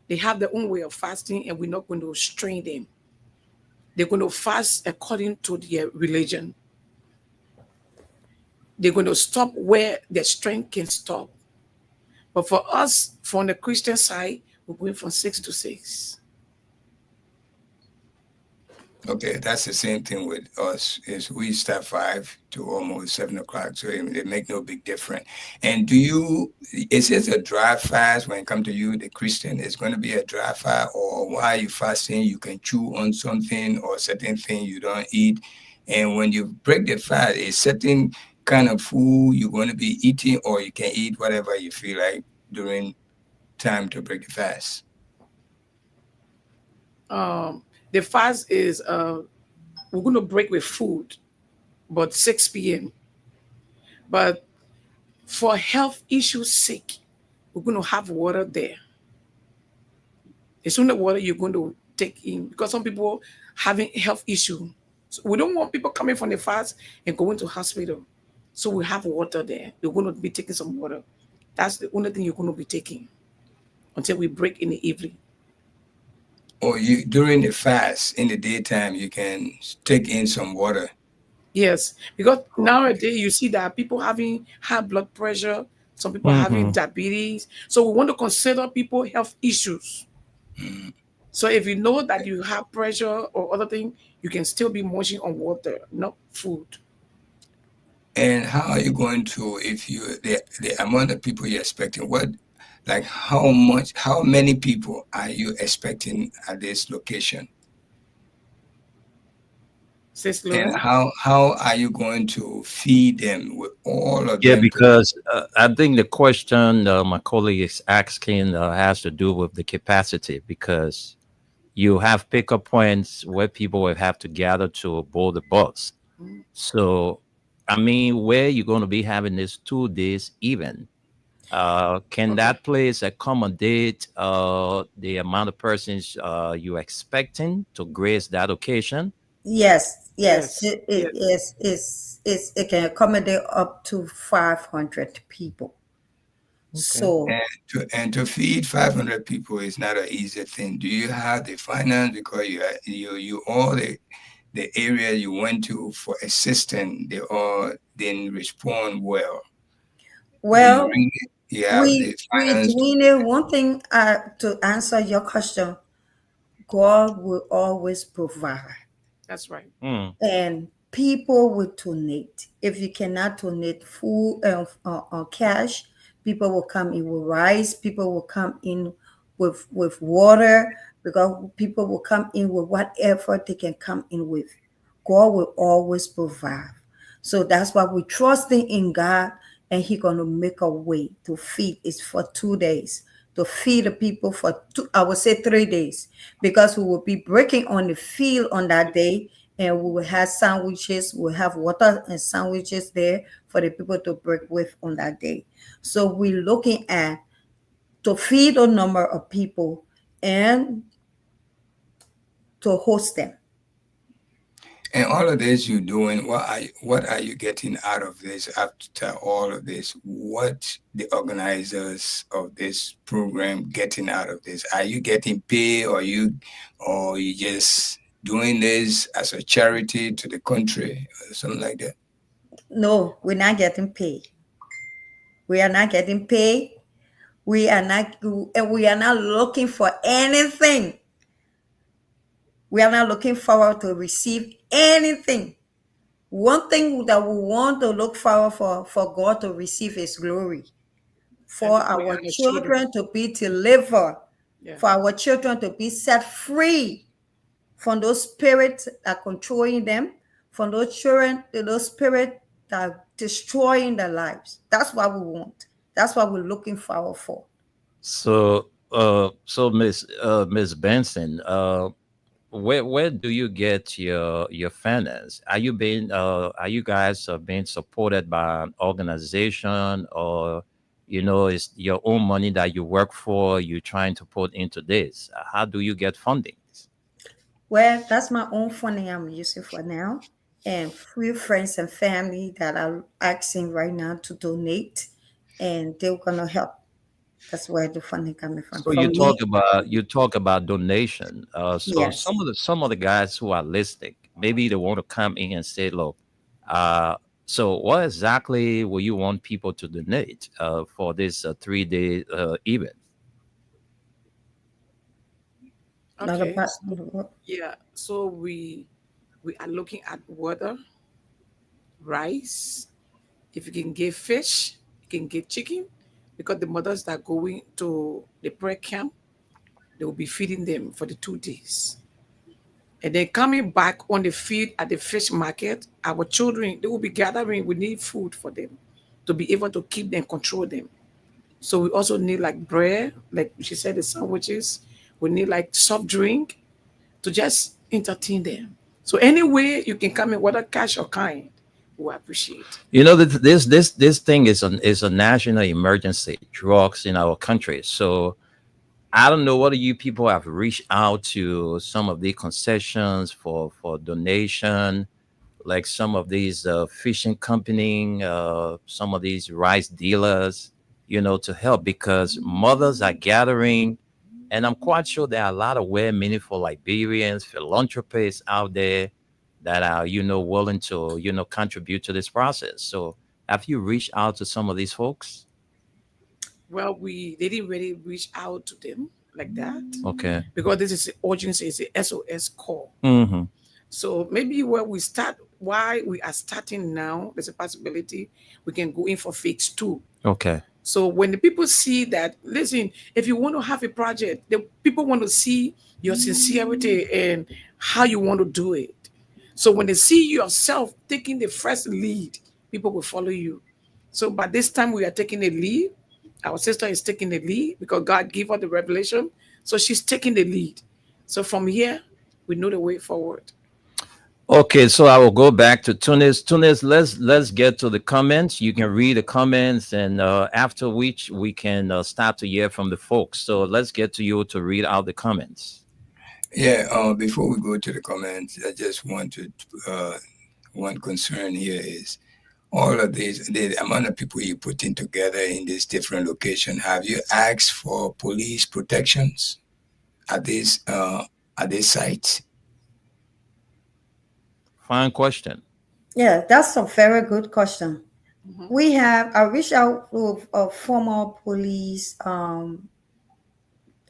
they have their own way of fasting, and we're not going to strain them. They're going to fast according to their religion. They're going to stop where their strength can stop. But for us, from the Christian side, we're going from 6 to 6. Okay, that's the same thing with us. Is we start 5 to almost 7 o'clock, so it make no big difference. And is it a dry fast when it comes to you, the Christian? It's going to be a dry fast, or while you fasting, you can chew on something or certain thing you don't eat. And when you break the fast, a certain kind of food you're going to be eating, or you can eat whatever you feel like during time to break the fast. The fast is we're going to break with food, but 6 p.m. But for health issues' sake, we're going to have water there. It's only water you're going to take in because some people having health issue. So we don't want people coming from the fast and going to hospital. So we have water there. You're going to be taking some water. That's the only thing you're going to be taking until we break in the evening. Or you during the fast in the daytime, you can take in some water. Yes, because nowadays you see that people having high blood pressure, some people having diabetes. So we want to consider people health issues. So if you know that you have pressure or other thing, you can still be munching on water, not food. And how are you going to, if the amount of people you're expecting, how many people are you expecting at this location? And how are you going to feed them with all of Yeah, them? because I think the question my colleague is asking has to do with the capacity, because you have pickup points where people will have to gather to board the bus. So, I mean, where you're going to be having this 2 days even, Can that place accommodate the amount of persons you expecting to grace that occasion? Yes, yes, Yes, yes. it can accommodate up to 500 people. Okay. So And to feed 500 people is not an easy thing. Do you have the finance? Because you all the area you went to for assistance, they all didn't respond well. Do you well, really have the we finance to doing it. One thing to answer your question, God will always provide. That's right. Mm. And people will donate. If you cannot donate food cash, people will come in with rice. People will come in with water, because people will come in with whatever they can come in with. God will always provide. So that's why we trusting in God, and He gonna make a way to feed. It's for 2 days to feed the people for I would say 3 days, because we will be breaking on the field on that day, and we will have sandwiches. We'll have water and sandwiches there for the people to break with on that day. So we're looking at to feed a number of people and to host them. and all of this you're doing, what are you getting out of this after all of this? What the organizers of this program getting out of this? Are you getting paid, or you just doing this as a charity to the country or something like that? No, we're not getting paid. We are not getting paid. We are not looking for anything. We are not looking forward to receive anything. One thing that we want to look forward for God to receive His glory, And for we our are the children. children to be delivered, Yeah. for our children to be set free from those spirits that are controlling them, from those children, those spirits that are destroying their lives. That's what we want. That's what we're looking forward for. So Miss Benson, where do you get your finance? Are you guys being supported by an organization, or is your own money that you work for you trying to put into this? How do you get funding? Well, that's my own funding I'm using for now, and few friends and family that are asking right now to donate, and they're gonna help. That's where the funding coming from. So you From me, talk about donation. So yes. some of the guys who are listening, maybe they want to come in and say, look, uh, so what exactly will you want people to donate for this 3 day event? Not Okay. about Yeah. So we are looking at water, rice. If you can get fish, you can get chicken, because the mothers that are going to the prayer camp, they will be feeding them for the 2 days. And then coming back on the field at the fish market, our children, they will be gathering. We need food for them to be able to keep them, control them. So we also need like bread, like she said, the sandwiches. We need like soft drink to just entertain them. So any way you can come in, whether cash or kind, we appreciate. This thing is a national emergency, drugs in our country. So I don't know whether you people have reached out to some of the concessions for donation, like some of these fishing company, some of these rice dealers, to help, because mothers are gathering, and I'm quite sure there are a lot of well-meaningful Liberians, philanthropists out there that are, willing to, contribute to this process. So have you reached out to some of these folks? Well, we didn't really reach out to them like that, Okay. because this is urgency, it's a SOS call. Mm-hmm. So maybe where we start, why we are starting now, there's a possibility we can go in for phase 2. Okay. So when the people see that, listen, if you want to have a project, the people want to see your sincerity and how you want to do it. So when they see yourself taking the first lead, people will follow you. So by this time we are taking the lead. Our sister is taking the lead because God gave her the revelation. So she's taking the lead. So from here, we know the way forward. Okay, so I will go back to Tunis. Tunis, let's get to the comments. You can read the comments, and after which we can start to hear from the folks. So let's get to you to read out the comments. Yeah, before we go to the comments, I just want to, one concern here is all of these, the amount of people you putting together in this different location. Have you asked for police protections at these sites? Fine question. Yeah, that's a very good question. I reached out to a former police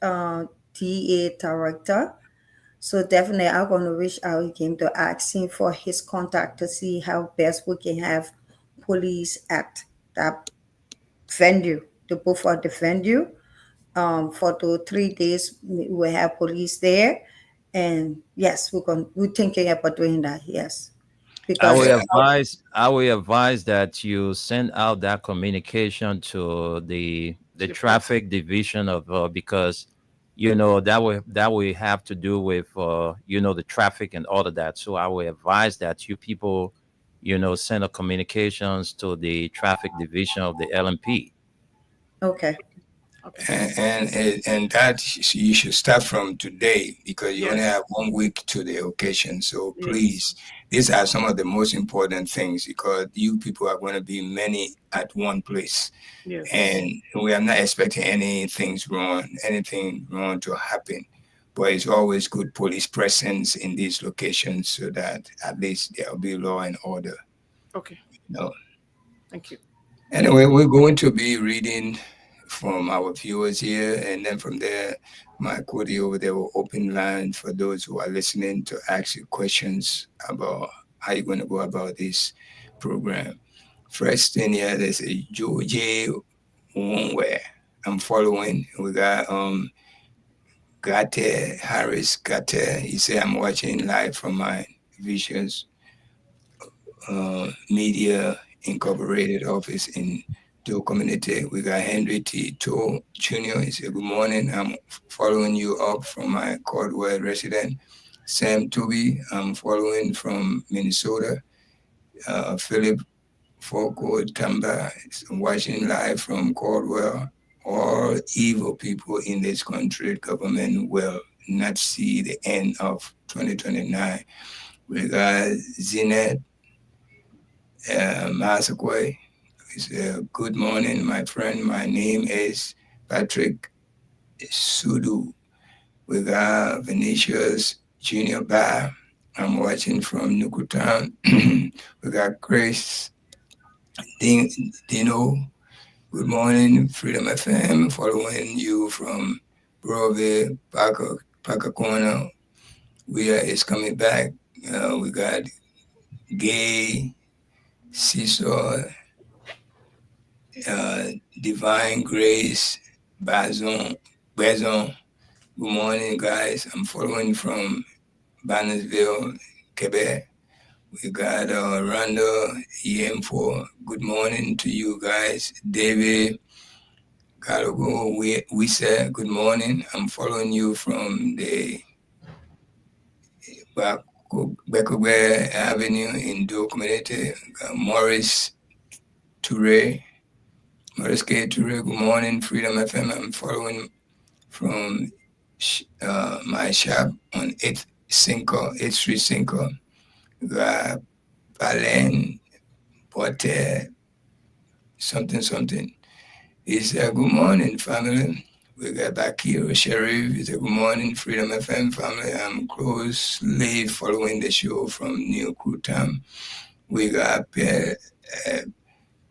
DA director. So definitely I'm going to reach out again to ask him for his contact to see how best we can have police at that venue, to both at the venue. For the 3 days we have police there. And yes, we're thinking about doing that, yes. I will Because Yeah, advise that you send out that communication to the Your traffic division of because that will have to do with the traffic and all of that. So I will advise that you people send a communications to the traffic division of the LMP. okay. Okay. and that you should start from today because you only Yes. have 1 week to the occasion. So Yes. please, these are some of the most important things because you people are going to be many at one place, Yes. and we are not expecting anything wrong to happen. But it's always good police presence in these locations so that at least there will be law and order. Okay. You know. Thank you. Anyway, we're going to be reading from our viewers here, and then from there, my Cody over there will open line for those who are listening to ask you questions about how you're going to go about this program. First thing here, there's a Joe J. Wongwe. I'm following. We got Gate Harris Gate. He said I'm watching live from my Visions Media Incorporated office in Joe community. We got Henry T. Toll Jr. He said, good morning. I'm following you up from my Caldwell resident. Sam Toby, I'm following from Minnesota. Philip Foucault Tamba is watching live from Caldwell. All evil people in this country, government will not see the end of 2029. We got Zinette Masakwe. He said, good morning, my friend. My name is Patrick Sudu. We got Vinicius Junior Bar. I'm watching from Nukutown. We got Grace Dino. Good morning, Freedom FM. Following you from Broadway, Parker Corner. Is coming back. We got Gay, Seesaw, Divine Grace, Bazon. Good morning, guys. I'm following from Bannersville, Quebec. We got Randall EM4. Good morning to you guys. David Galago, we said good morning. I'm following you from the Beckaway Avenue in Dual Community. Morris Toure. Morris K. Toure, good morning, Freedom FM. I'm following from my shop on 8th Street Cinco. We got Balen, Porter, something. He said, good morning, family. We got Bakir Sharif. He said, good morning, Freedom FM family. I'm closely following the show from New Crutam. We got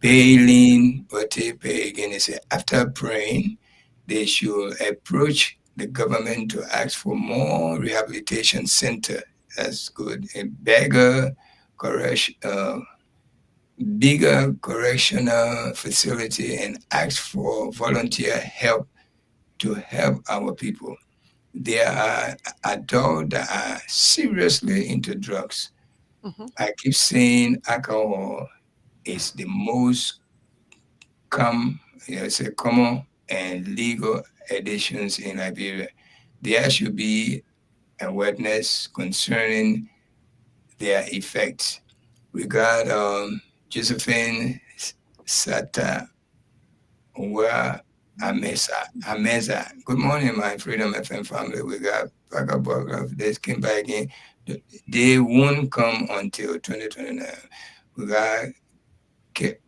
Bailin Botepe again. He said, after praying, they should approach the government to ask for more rehabilitation center. That's good. A bigger correctional facility and ask for volunteer help to help our people. There are adults that are seriously into drugs. I keep saying alcohol is the most common and legal addictions in Liberia. There should be awareness concerning their effects. We got Josephine Sata Wa Ameza. Good morning, my Freedom FM family. We got Baka. They came back again. They won't come until 2029. We got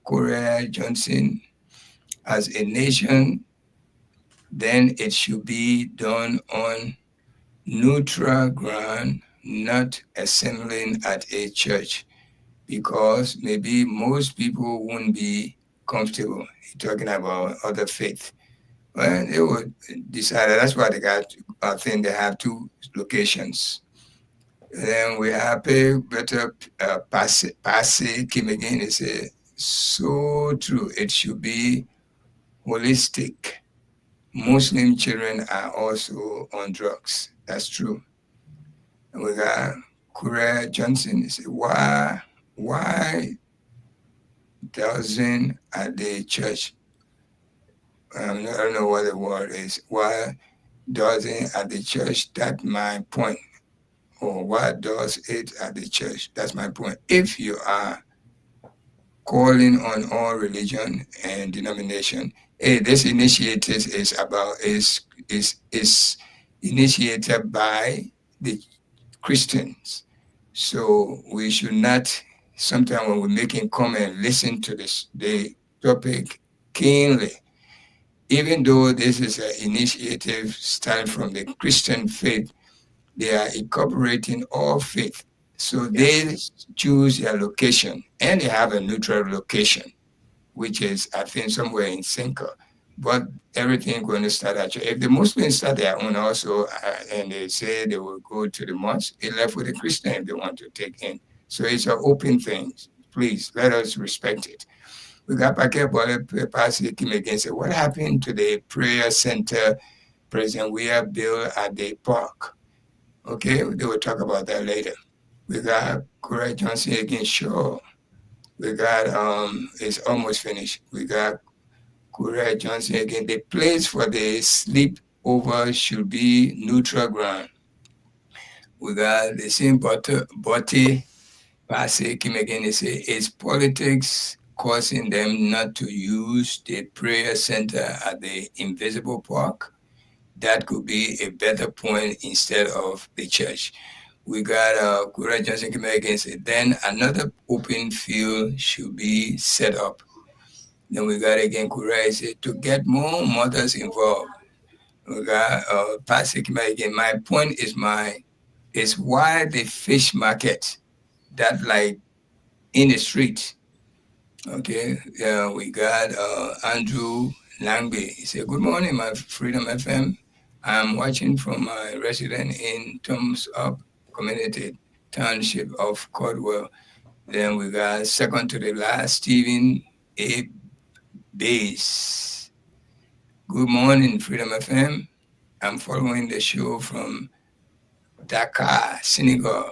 Korea Johnson. As a nation, then it should be done on neutral ground, not assembling at a church, because maybe most people won't be comfortable talking about other faith. Well, they would decide. That's why they got, I think they have two locations. And then we have a better Passe came again. They say, so true. It should be holistic. Muslim children are also on drugs. That's true. And we got Korea Johnson. He said, why doesn't at the church, I don't know what the word is, why doesn't at the church, that's my point. Or why does it at the church? That's my point. If you are calling on all religion and denomination, hey, this initiative is initiated by the Christians. So we should not, sometimes when we're making comment, listen to the topic keenly. Even though this is an initiative started from the Christian faith, they are incorporating all faith. So they choose their location, and they have a neutral location, which is, I think, somewhere in Cinco. But everything going to start at church. If the Muslims start their own also, and they say they will go to the mosque, it left with the Christian if they want to take in. So it's an open thing. Please, let us respect it. We got Paket Boy Pastor came again and said, what happened to the prayer center President Weah built at the park? Okay, they will talk about that later. We got Korea Johnson again, sure. We got, it's almost finished. We got Korea Johnson again. The place for the sleepover should be neutral ground. We got the same Botti Passe Kim again. They say, is politics causing them not to use the prayer center at the Invisible Park? That could be a better point instead of the church. We got Korea Johnson came again and said, then another open field should be set up. Then we got again Korea said, to get more mothers involved. We got Pastor came again. My point is why the fish market that like in the street. Okay, we got Andrew Langby. He said, good morning, my Freedom FM. I'm watching from my residence in Thumbs Up Community Township of Caldwell. Then we got second to the last, Stephen A. Bass. Good morning, Freedom FM. I'm following the show from Dakar, Senegal.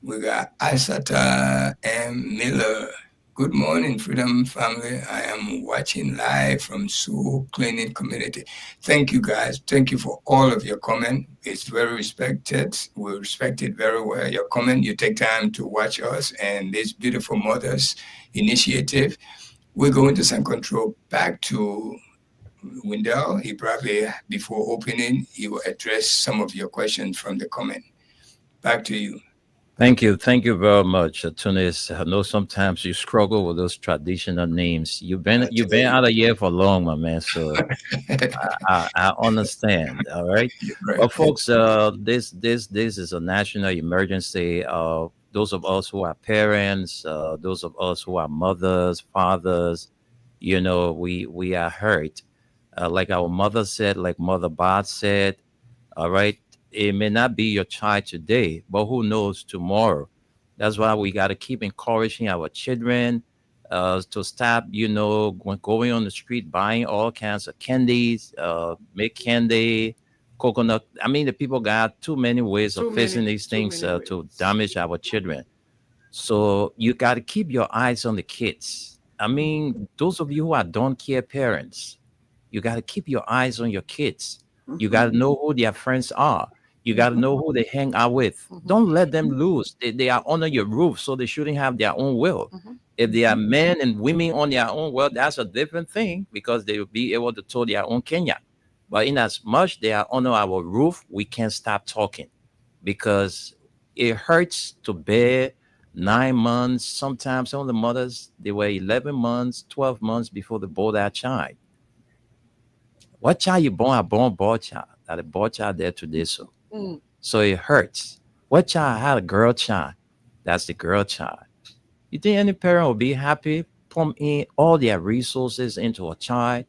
We got Isata M. Miller. Good morning, Freedom family. I am watching live from Soul Cleaning Community. Thank you, guys. Thank you for all of your comment. It's very respected. We respect it very well. Your comment, you take time to watch us and this beautiful mothers initiative. We're going to send control back to Wendell. He probably, before opening, he will address some of your questions from the comment. Back to you. Thank you very much, Tunis. I know sometimes you struggle with those traditional names. You've been out of here for long, my man. So I understand. All right, but folks, this is a national emergency. Those of us who are parents, those of us who are mothers, fathers, we are hurt. Like our mother said, like Mother Bard said. All right. It may not be your child today, but who knows tomorrow? That's why we got to keep encouraging our children to stop, going on the street buying all kinds of candies, make candy, coconut. I mean, the people got too many ways of facing these things to damage our children. So you got to keep your eyes on the kids. I mean, those of you who are don't care parents, you got to keep your eyes on your kids. You got to know who their friends are. You got to know who they hang out with. Don't let them lose. They are under your roof, so they shouldn't have their own will. If they are men and women on their own will, that's a different thing because they will be able to tow their own Kenya. But in as much they are under our roof, we can't stop talking because it hurts to bear 9 months. Sometimes some of the mothers, they were 11 months, 12 months before they bore their child. What child you born? I born boy child. That a boy child there today, so. So it hurts. What child had a girl child? That's the girl child. You think any parent will be happy pump in all their resources into a child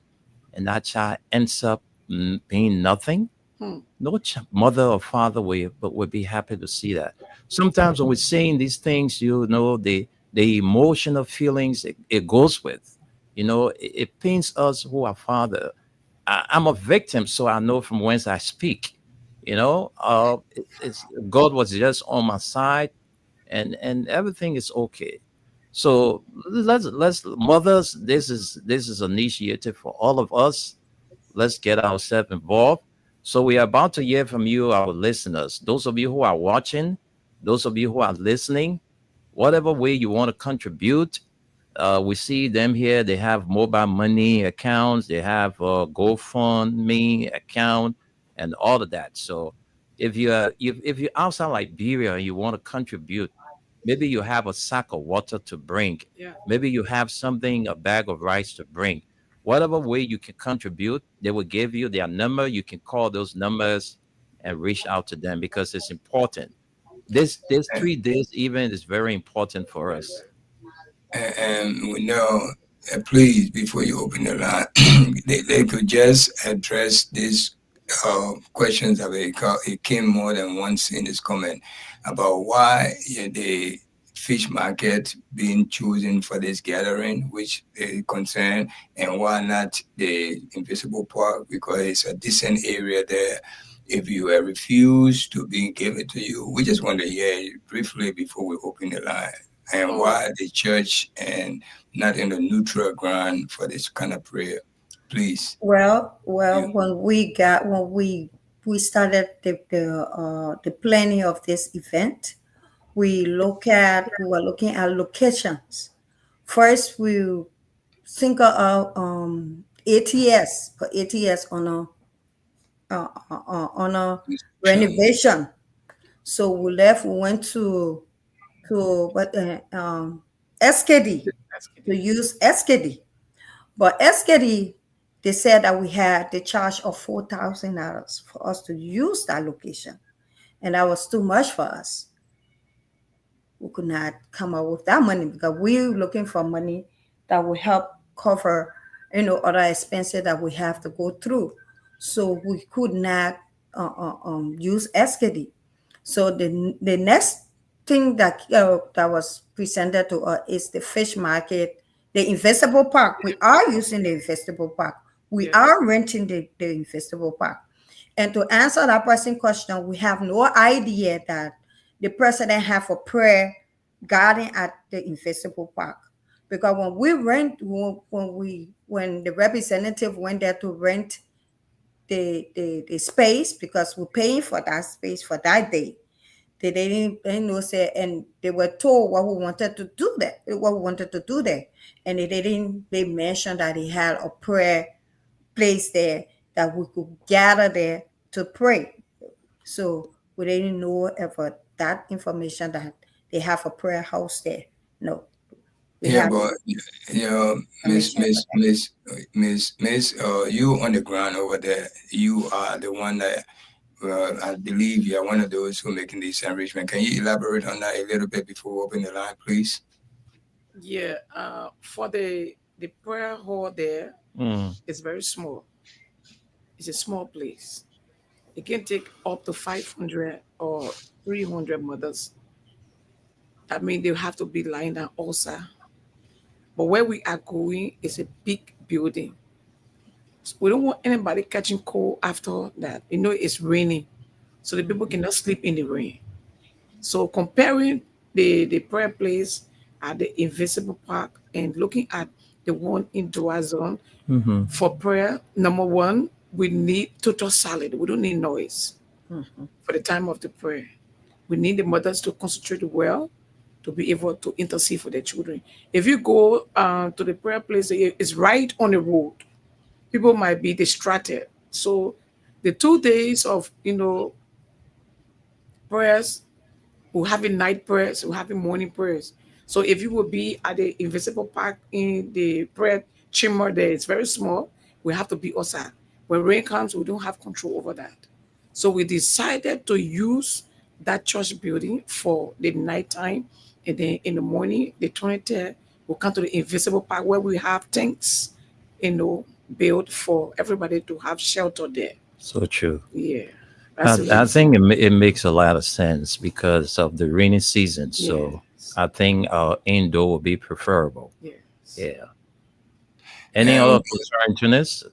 and that child ends up being nothing? No mother or father would be happy to see that. Sometimes when we're saying these things, you know, the emotional feelings it goes with, you know, it pains us who are father. I'm a victim, so I know from whence I speak. You know, it's God was just on my side, and everything is okay. So let's mothers. This is an initiative for all of us. Let's get ourselves involved. So we are about to hear from you, our listeners. Those of you who are watching, those of you who are listening, whatever way you want to contribute. We see them here. They have mobile money accounts. They have a GoFundMe account and all of that. So if you're outside Liberia and you want to contribute, maybe you have a sack of water to bring. Yeah. Maybe you have something, a bag of rice to bring. Whatever way you can contribute, they will give you their number. You can call those numbers and reach out to them because it's important. This 3 days event is very important for us. And we know, please, before you open the line, they could just address these questions that it came more than once in this comment about why the fish market being chosen for this gathering, which they concern, and why not the Invisible Park, because it's a decent area there. If you are refused to be given to you, we just want to hear briefly before we open the line. And why the church and not in the neutral ground for this kind of prayer, please. Well, when we started the planning of this event, we were looking at locations. First, we think of ATS on a renovation. So we went to SKD to use SKD, but SKD they said that we had the charge of $4,000 for us to use that location, and that was too much for us. We could not come up with that money because we were looking for money that would help cover, other expenses that we have to go through. So we could not use SKD. So the next thing that was presented to us is the fish market, the Invisible Park. We are using the Invisible Park. We are renting the Invisible Park. And to answer that person's question, we have no idea that the president have a prayer garden at the Invisible Park. Because when the representative went there to rent the space, because we're paying for that space for that day, they didn't know say, and they were told what we wanted to do there, and they mentioned that they had a prayer place there that we could gather there to pray. So we didn't know about that information that they have a prayer house there. No. But Miss, you on the ground over there, you are the one that I believe you are one of those who are making this enrichment. Can you elaborate on that a little bit before we open the line, please? Yeah, for the prayer hall there, it's very small. It's a small place. It can take up to 500 or 300 mothers. I mean, they have to be lined up also. But where we are going is a big building. So we don't want anybody catching cold after that. It's raining, so the people cannot sleep in the rain. So comparing the prayer place at the Invisible Park and looking at the one in Dua Zone for prayer, number one, we need total silence. We don't need noise. for the time of the prayer. We need the mothers to concentrate well to be able to intercede for their children. If you go to the prayer place, it's right on the road. People might be distracted. So the 2 days of prayers, we're having night prayers, we're having morning prayers. So if you will be at the Invisible Park in the prayer chamber there, it's very small. We have to be outside. When rain comes, we don't have control over that. So we decided to use that church building for the nighttime, and then in the morning, the 23rd, we'll come to the Invisible Park where we have tents, built for everybody to have shelter there. So true. Yeah. I think it makes a lot of sense because of the rainy season. So I think indoor will be preferable. Yes. Yeah. Any other concern to this?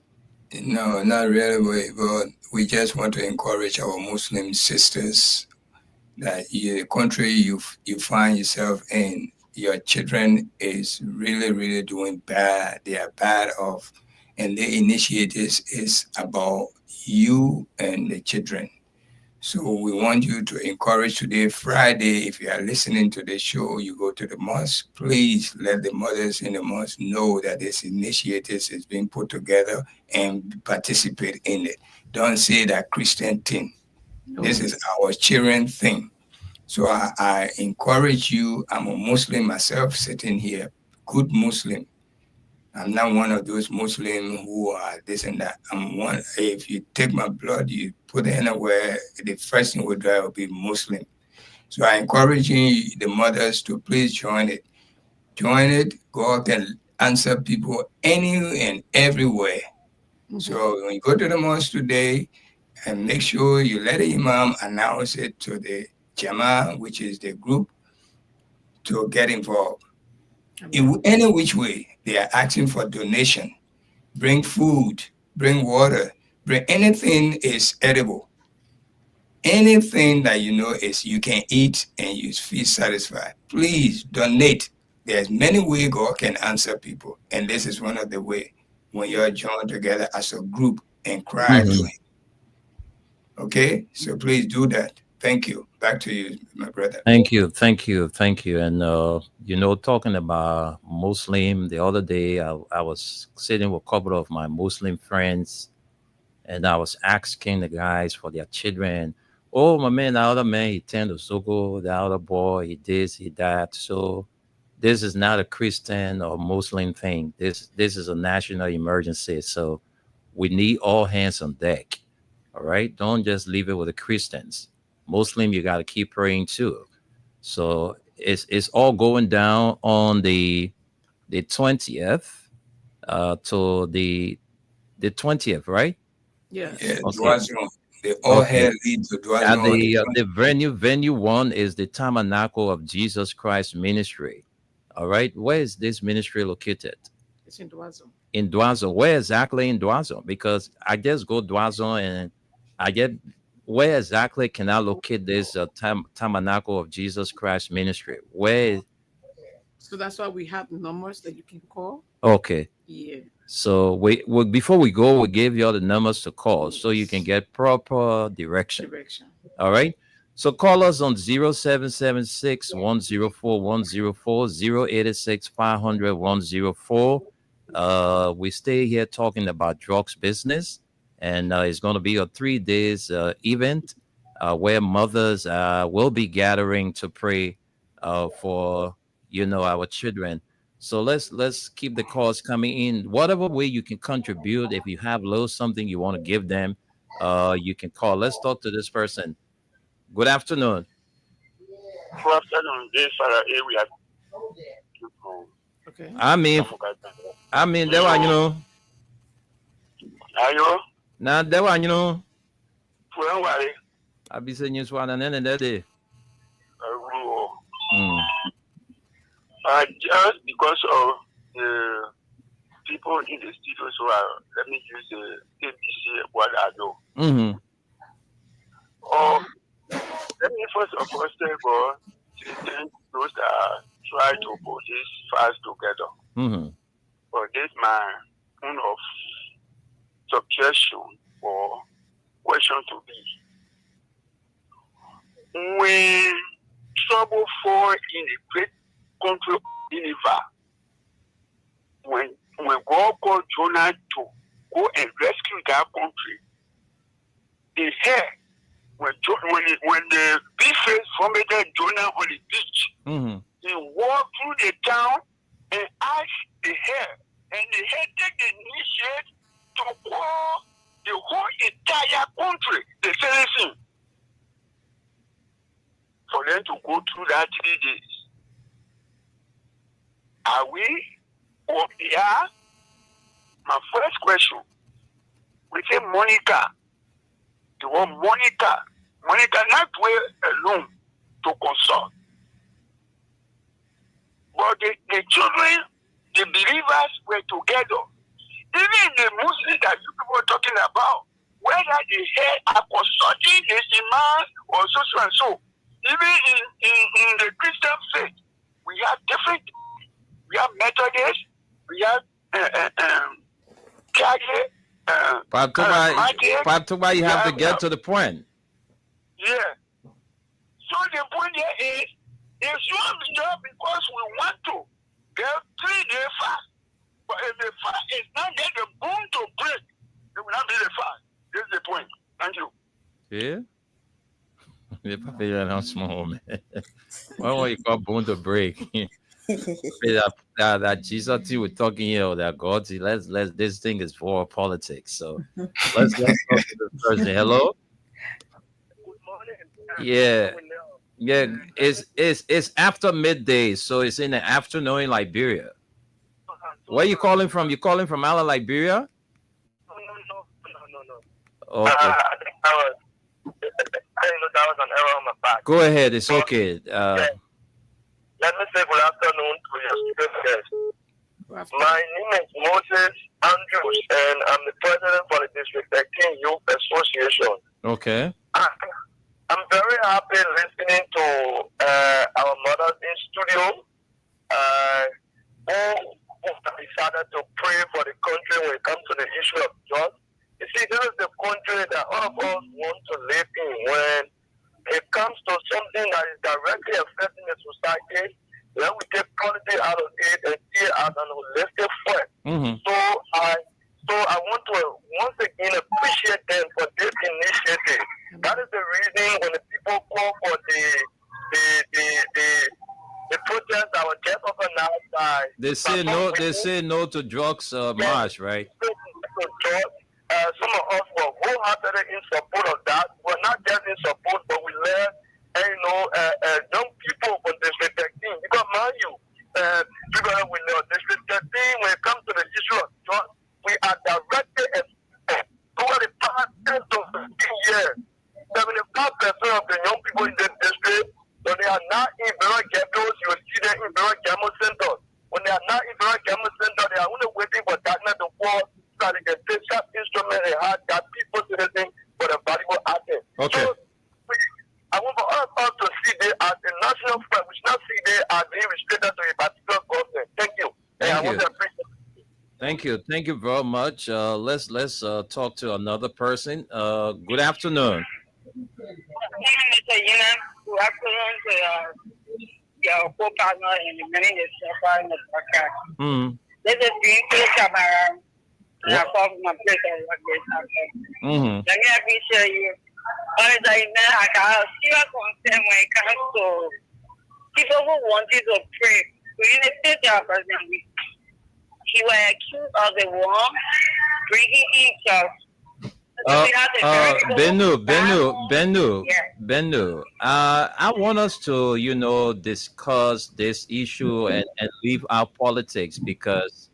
No, not really, but we just want to encourage our Muslim sisters that the country you find yourself in, your children is really, really doing bad. They are bad off. And the initiatives is about you and the children. So we want you to encourage today, Friday, if you are listening to the show, you go to the mosque, please let the mothers in the mosque know that this initiative is being put together and participate in it. Don't say that Christian thing. No. This is our children thing. So I encourage you. I'm a Muslim myself sitting here, good Muslim. I'm not one of those Muslims who are this and that. I'm one. If you take my blood, you put it anywhere, the first thing we drive will be Muslim. So I encourage the mothers to please join it. Join it. Go out and answer people any and everywhere. Mm-hmm. So when you go to the mosque today, and make sure you let the imam announce it to the Jama'ah, which is the group, to get involved. In any which way, they are asking for donation. Bring food, bring water, bring anything is edible. Anything that is you can eat and you feel satisfied. Please donate. There's many ways God can answer people. And this is one of the ways when you're joined together as a group and cry to Him. Okay? So please do that. Thank you. Back to you, my brother. Thank you. And, talking about Muslim, the other day, I was sitting with a couple of my Muslim friends, and I was asking the guys for their children. Oh, my man, the other man, he turned to Soko, the other boy, he this, he that. So this is not a Christian or Muslim thing. This is a national emergency. So we need all hands on deck. All right? Don't just leave it with the Christians. Muslim, you got to keep praying too. So it's all going down on the 20th to the 20th, right? Yeah. Okay. They all head lead to Dwazon. The venue one is the Tabernacle of Jesus Christ Ministry. All right. Where is this ministry located? It's in Dwazon. In Dwazon. Where exactly in Dwazon? Because I just go Dwazon and I get. Where exactly can I locate this Tabernacle of Jesus Christ Ministry? Where? So that's why we have numbers that you can call. Okay. Yeah. So we before we go, we gave you all the numbers to call so you can get proper direction. All right. So call us on 0776 104 104 086 500 104. We stay here talking about drugs business. And it's going to be a 3 days event where mothers will be gathering to pray for our children. So let's keep the calls coming in. Whatever way you can contribute, if you have little something you want to give them, you can call. Let's talk to this person. Good afternoon. Good afternoon. This area. Okay. I mean, there are Ayo. Now that one, Well, I be saying you one and then that day. Just because of the people in the studio, so let me use the ABC what I know. Mm-hmm. Let me first of all say for those that try to put this fast together. Mm-hmm. But this my kind of suggestion or question to be. war in a great country of Nineveh. When God called Jonah to go and rescue that country, they heard when the big fish vomited Jonah on the beach, he walked through the town and asked the hair, and the hair take the initiative to call the whole entire country, the citizen, for them to go through that 3 days. Are we or we are? My first question, we say Monica, the word Monica not wait alone to consult. But the children, the believers were together. Even the Muslims that you people are talking about, whether they are consulting the imam or so and so. Even in the Christian faith, we have different. We have Methodists, we have Catholic, Patuba, you have to get to the point. Yeah. So the point here is, if you have been there because we want to, there are 3 day fast. But if the fast is not get the bone to break, it will not be the fast. This is the point. Thank you. Yeah. Small man. Why you call bone to break? that Jesus we're talking here, that God, let's this thing is for politics. So let's talk to the person. Hello. Good morning. Yeah. It's after midday, so it's in the afternoon in Liberia. Where you calling from? You calling from Ala, Liberia? No. Okay. I think that was an error on my part. Go ahead. It's okay. Let me say good afternoon to your guests. My name is Moses Andrews, and I'm the president for the District 13 Youth Association. Okay. I'm very happy listening to our mothers in studio who decided to pray for the country when it comes to the issue of jobs. You see, this is the country that all of us want to live in. When it comes to something that is directly affecting the society, then we take politics out of it and see it as an holistic threat. So I want to once again appreciate them for this initiative. That is the reason when the people call for the protest that was just organized by They say no to drugs march, right? Some of us were wholeheartedly in support of that. We're not just in support, but we learn, young people from District 13. Because mind you, together with District 13, when it comes to the issue of drugs, we are directly over the past 10 to 15 years. 75% of the young people in the district, when they are not in very ghettos, you will see them in very gamma centers. When they are not in very gamma centers, they are only waiting for darkness to fall so that they can take that instrument and have that people citizen for the valuable asset. Okay. So, I want for all of us to see this as a national threat. We should not see this as being restricted to a particular government. Thank you. Thank you. Thank you very much. Let's talk to another person. Good afternoon. Good afternoon to your co-partner in the many in the podcast. This is being to Camara. And I call my place and what they have. Let me appreciate you. Honestly, I got a serious concern when it comes to people who wanted to pray. So in the state of President, he was accused of the war, bringing himself. Bennu. I want us to, discuss this issue and leave out politics because.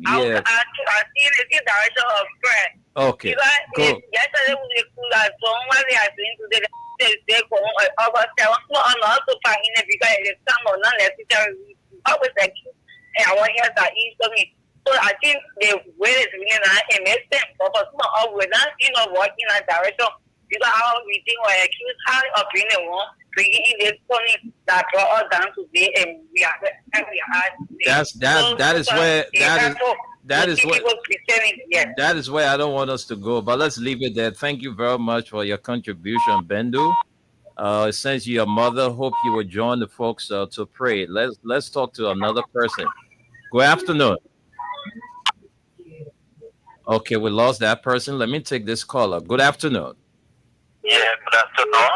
I see the direction of prayer. Okay. Go. Yesterday we could have done what they are doing today. They go over 7 also finding it because it is some or not necessary. Always accused and our ears are easily. So I think the way it's really not it makes sense. But we're not working in that direction because our reading or accused how of being the one bringing in this something that brought us down today and we are that is where I don't want us to go, but let's leave it there. Thank you very much for your contribution, Bendu. Since your mother, hope you will join the folks to pray. Let's talk to another person. Good afternoon. Okay, we lost that person. Let me take this caller. Good afternoon. Yeah, good afternoon.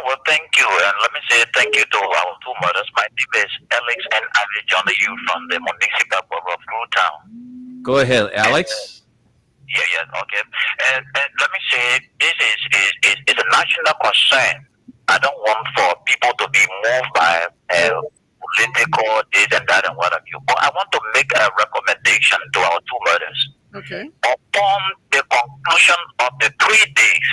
Well, thank you, and let me say thank you to our two mothers. My name is Alex, and I join you from the municipal borough of Fruitown. Go ahead, Alex. Yeah, okay. And let me say this is a national concern. I don't want for people to be moved by political this and that and what have you. But I want to make a recommendation to our two mothers. Okay. Upon the conclusion of the 3 days,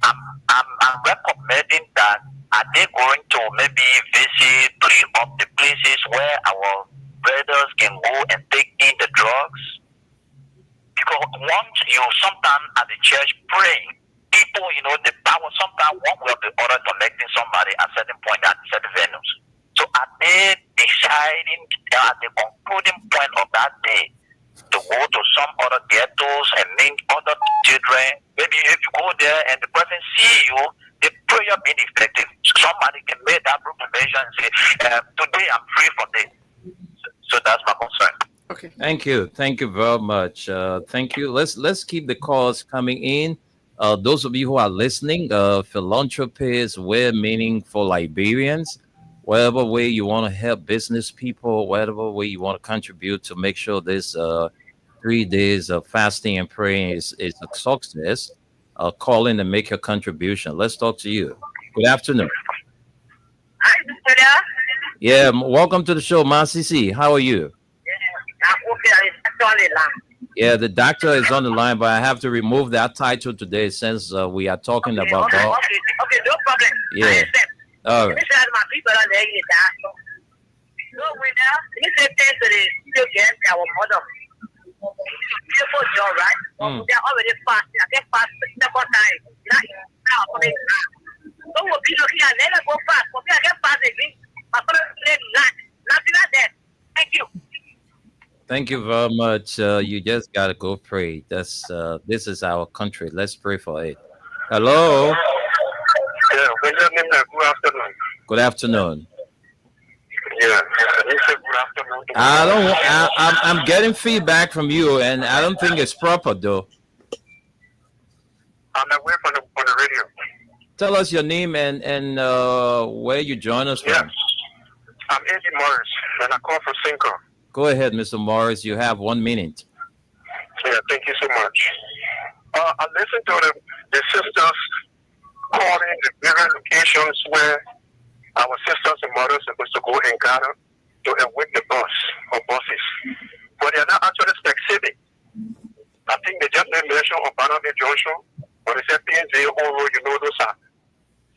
I'm recommending that are they going to maybe visit 3 of the places where our brothers can go and take in the drugs? Because once you sometimes at the church praying, people, the power sometimes one way or the other connecting somebody at certain point at certain venues. So are they deciding at the concluding point of that day to go to some other ghettos and meet other children? Maybe if you go there and the person see you, the prayer being effective. Somebody can make that proclamation and say, today I'm free from this. So that's my concern. Okay. Thank you very much. Thank you. Let's keep the calls coming in. Those of you who are listening, philanthropy is meaning for Liberians. Whatever way you want to help business people, whatever way you want to contribute to make sure this 3 days of fasting and praying is a success, call in and make your contribution. Let's talk to you. Good afternoon. Hi, Victoria. Yeah, welcome to the show, Masisi. How are you? Yeah, the doctor is on the line, but I have to remove that title today since we are talking about. Okay, no problem. Yeah. All right. Beautiful job, right? They're already fast. I get fast the second time. So we'll be looking at let us go fast. For me, I get fast again. My father said nothing like that. Thank you. Thank you very much. You just gotta go pray. This is our country. Let's pray for it. Hello. Yeah, good afternoon. Good afternoon. Yeah, you said good afternoon. I'm getting feedback from you, and I don't think it's proper though. I'm away from the radio. Tell us your name and where you join us from. I'm Eddie Morris, and I call from Cinco. Go ahead, Mr. Morris. You have 1 minute. Yeah, thank you so much. I listened to the sisters calling the various locations where our sisters and mothers are supposed to go and gather to evict the bus or buses. But they're not actually specific. I think they just made mention of Barnaby Junction, but they said PNJ, those are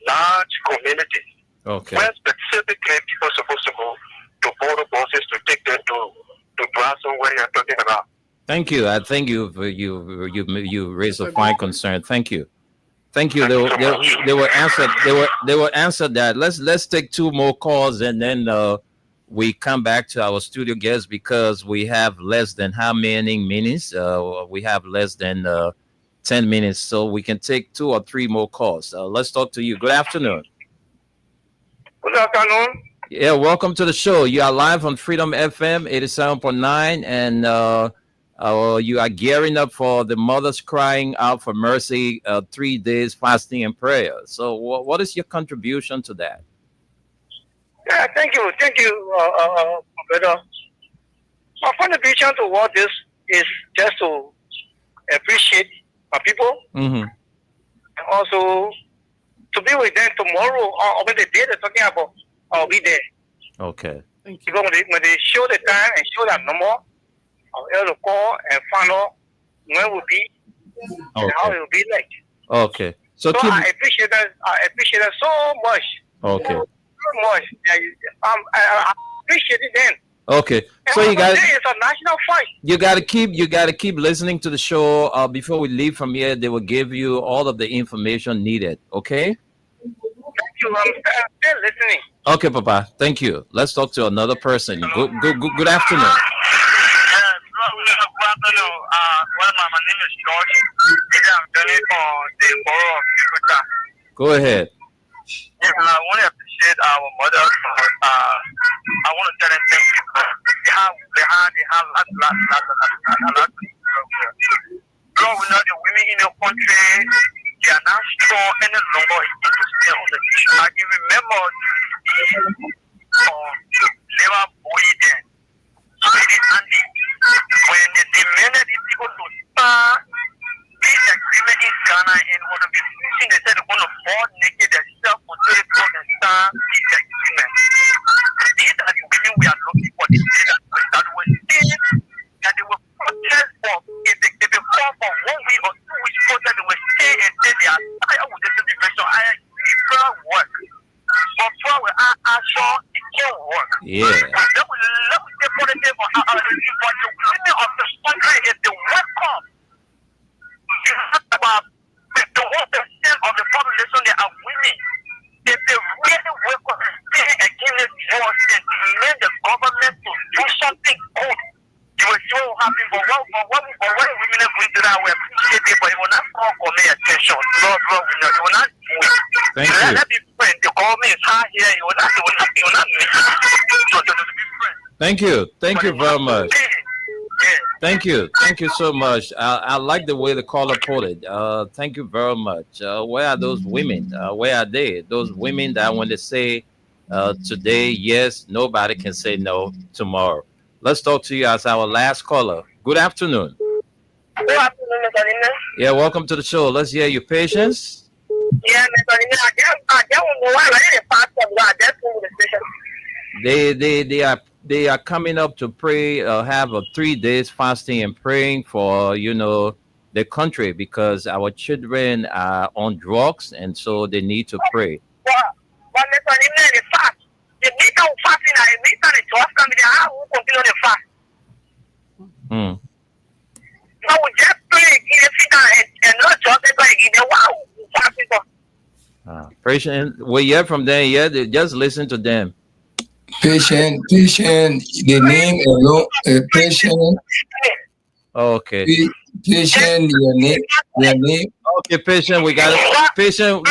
large communities. Okay. Where specifically people are supposed to go to borrow buses to take them to Brazil, where you're talking about. Thank you. I think you raised a fine concern. Thank you. Thank you. They were answered. They were answered that. Let's take 2 more calls and then we come back to our studio guests because we have less than how many minutes? We have less than 10 minutes, so we can take 2 or 3 more calls. Let's talk to you. Good afternoon. Good afternoon. Yeah, welcome to the show. You are live on Freedom FM 87.9, and you are gearing up for the Mothers Crying Out for Mercy 3 days fasting and prayer. So what is your contribution to that? Yeah, thank you, brother. My contribution to all this is just to appreciate my people, and also to be with them tomorrow or when the day they're talking about. I'll be there. Okay. Thank you. Because when they show the time and show that number, I'll be able to call and find out when it will be and how it will be like. Okay. So I appreciate that. I appreciate that so much. Okay. So much. I appreciate it then. Okay. And So you got it's a national fight. you got to keep listening to the show. Before we leave from here, they will give you all of the information needed. Okay. Thank you. I'm still listening. Okay, Papa. Thank you. Let's talk to another person. Good afternoon. Good afternoon. My name is George. I'm joining for the borough of Kikuta. Go ahead. Yeah, I want to appreciate our mothers. I want to tell them thank you. They have a lot to do. Lord, we know the women in the country, they are not strong any longer to stay on the issue. I can remember Labor Boy then, Andy, when they demanded these people to start peace agreement in Ghana and one of the things they said they're going to fall naked themselves until they go and start peace agreement. These are the women we are looking for. The that were saying that they will protest for if they fall for 1 week or 2 weeks protest, they will stay and say they are tired with this situation. I agree, prayer work. But prayer will assure it can work. Yeah. Let me say positive for the women of this country is the welcome. About the 1% of the population they are women. If they really work on against drugs and demand the government to do something good, you will see what will happen. But when women are going to that, we appreciate it, but it will not call for me attention. Lord, it will not do it. Thank you. Let me friend. The government is high here. It will not make it. So to be friends. Thank you. Thank you very much. Thank you. Thank you so much. I like the way the caller put it. Thank you very much. Where are those women? Where are they? Those women that when they say today, yes, nobody can say no tomorrow. Let's talk to you as our last caller. Good afternoon. Good afternoon, Mr. Nina. Yeah, welcome to the show. Let's hear your patience. Yeah, Mr. Nina, I just want to know why I pastor. I just want the station. They are coming up to pray, have a 3 days fasting and praying for, the country because our children are on drugs and so they need to pray. But Mr. Nina, the fast. The meter of fasting, I meet on the 12 coming there. I will continue the fast. So we just pray in the figure and not just like in the wow fasting. Patient, we hear from them. Yeah, just listen to them. Patient, the name alone, patient. Okay. Patient, your name. Okay, patient. We got it. Patient.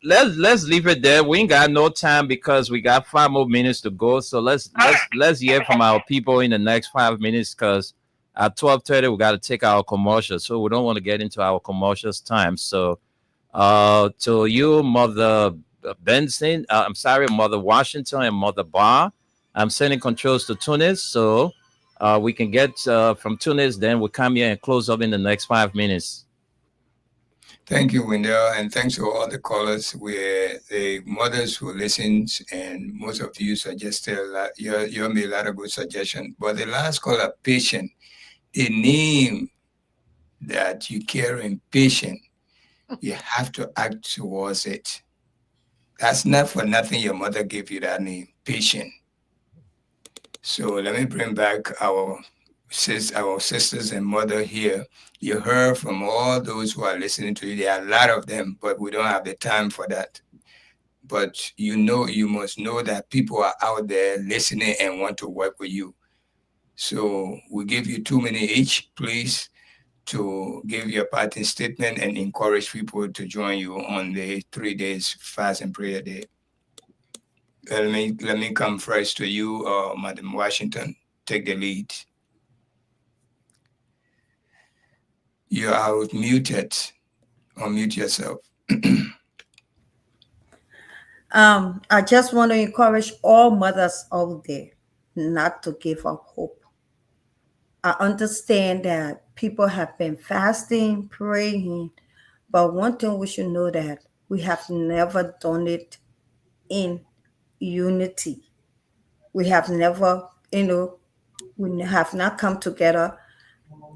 Let's leave it there. We ain't got no time because we got 5 more minutes to go. So let's hear from our people in the next 5 minutes because at 12:30 we got to take our commercial. So we don't want to get into our commercials time. So, to you, Mother Benson, Mother Washington and Mother Barr, I'm sending controls to Tunis so we can get from Tunis, then we'll come here and close up in the next 5 minutes. Thank you, Wendell, and thanks to all the callers, the mothers who listened, and most of you suggested you made a lot of good suggestions. But the last caller, patient, the name that you carry in patient, you have to act towards it. That's not for nothing your mother gave you that name, patient. So let me bring back our sisters and mother here. You heard from all those who are listening to you. There are a lot of them, but we don't have the time for that. But you must know that people are out there listening and want to work with you. So we give you 2 minutes each, please, to give your parting statement and encourage people to join you on the 3 days fast and prayer day. Let me come first to you, Madam Washington. Take the lead. You are muted. Unmute yourself. I just want to encourage all mothers out there not to give up hope. I understand that people have been fasting, praying, but one thing we should know that we have never done it in unity. We have never, we have not come together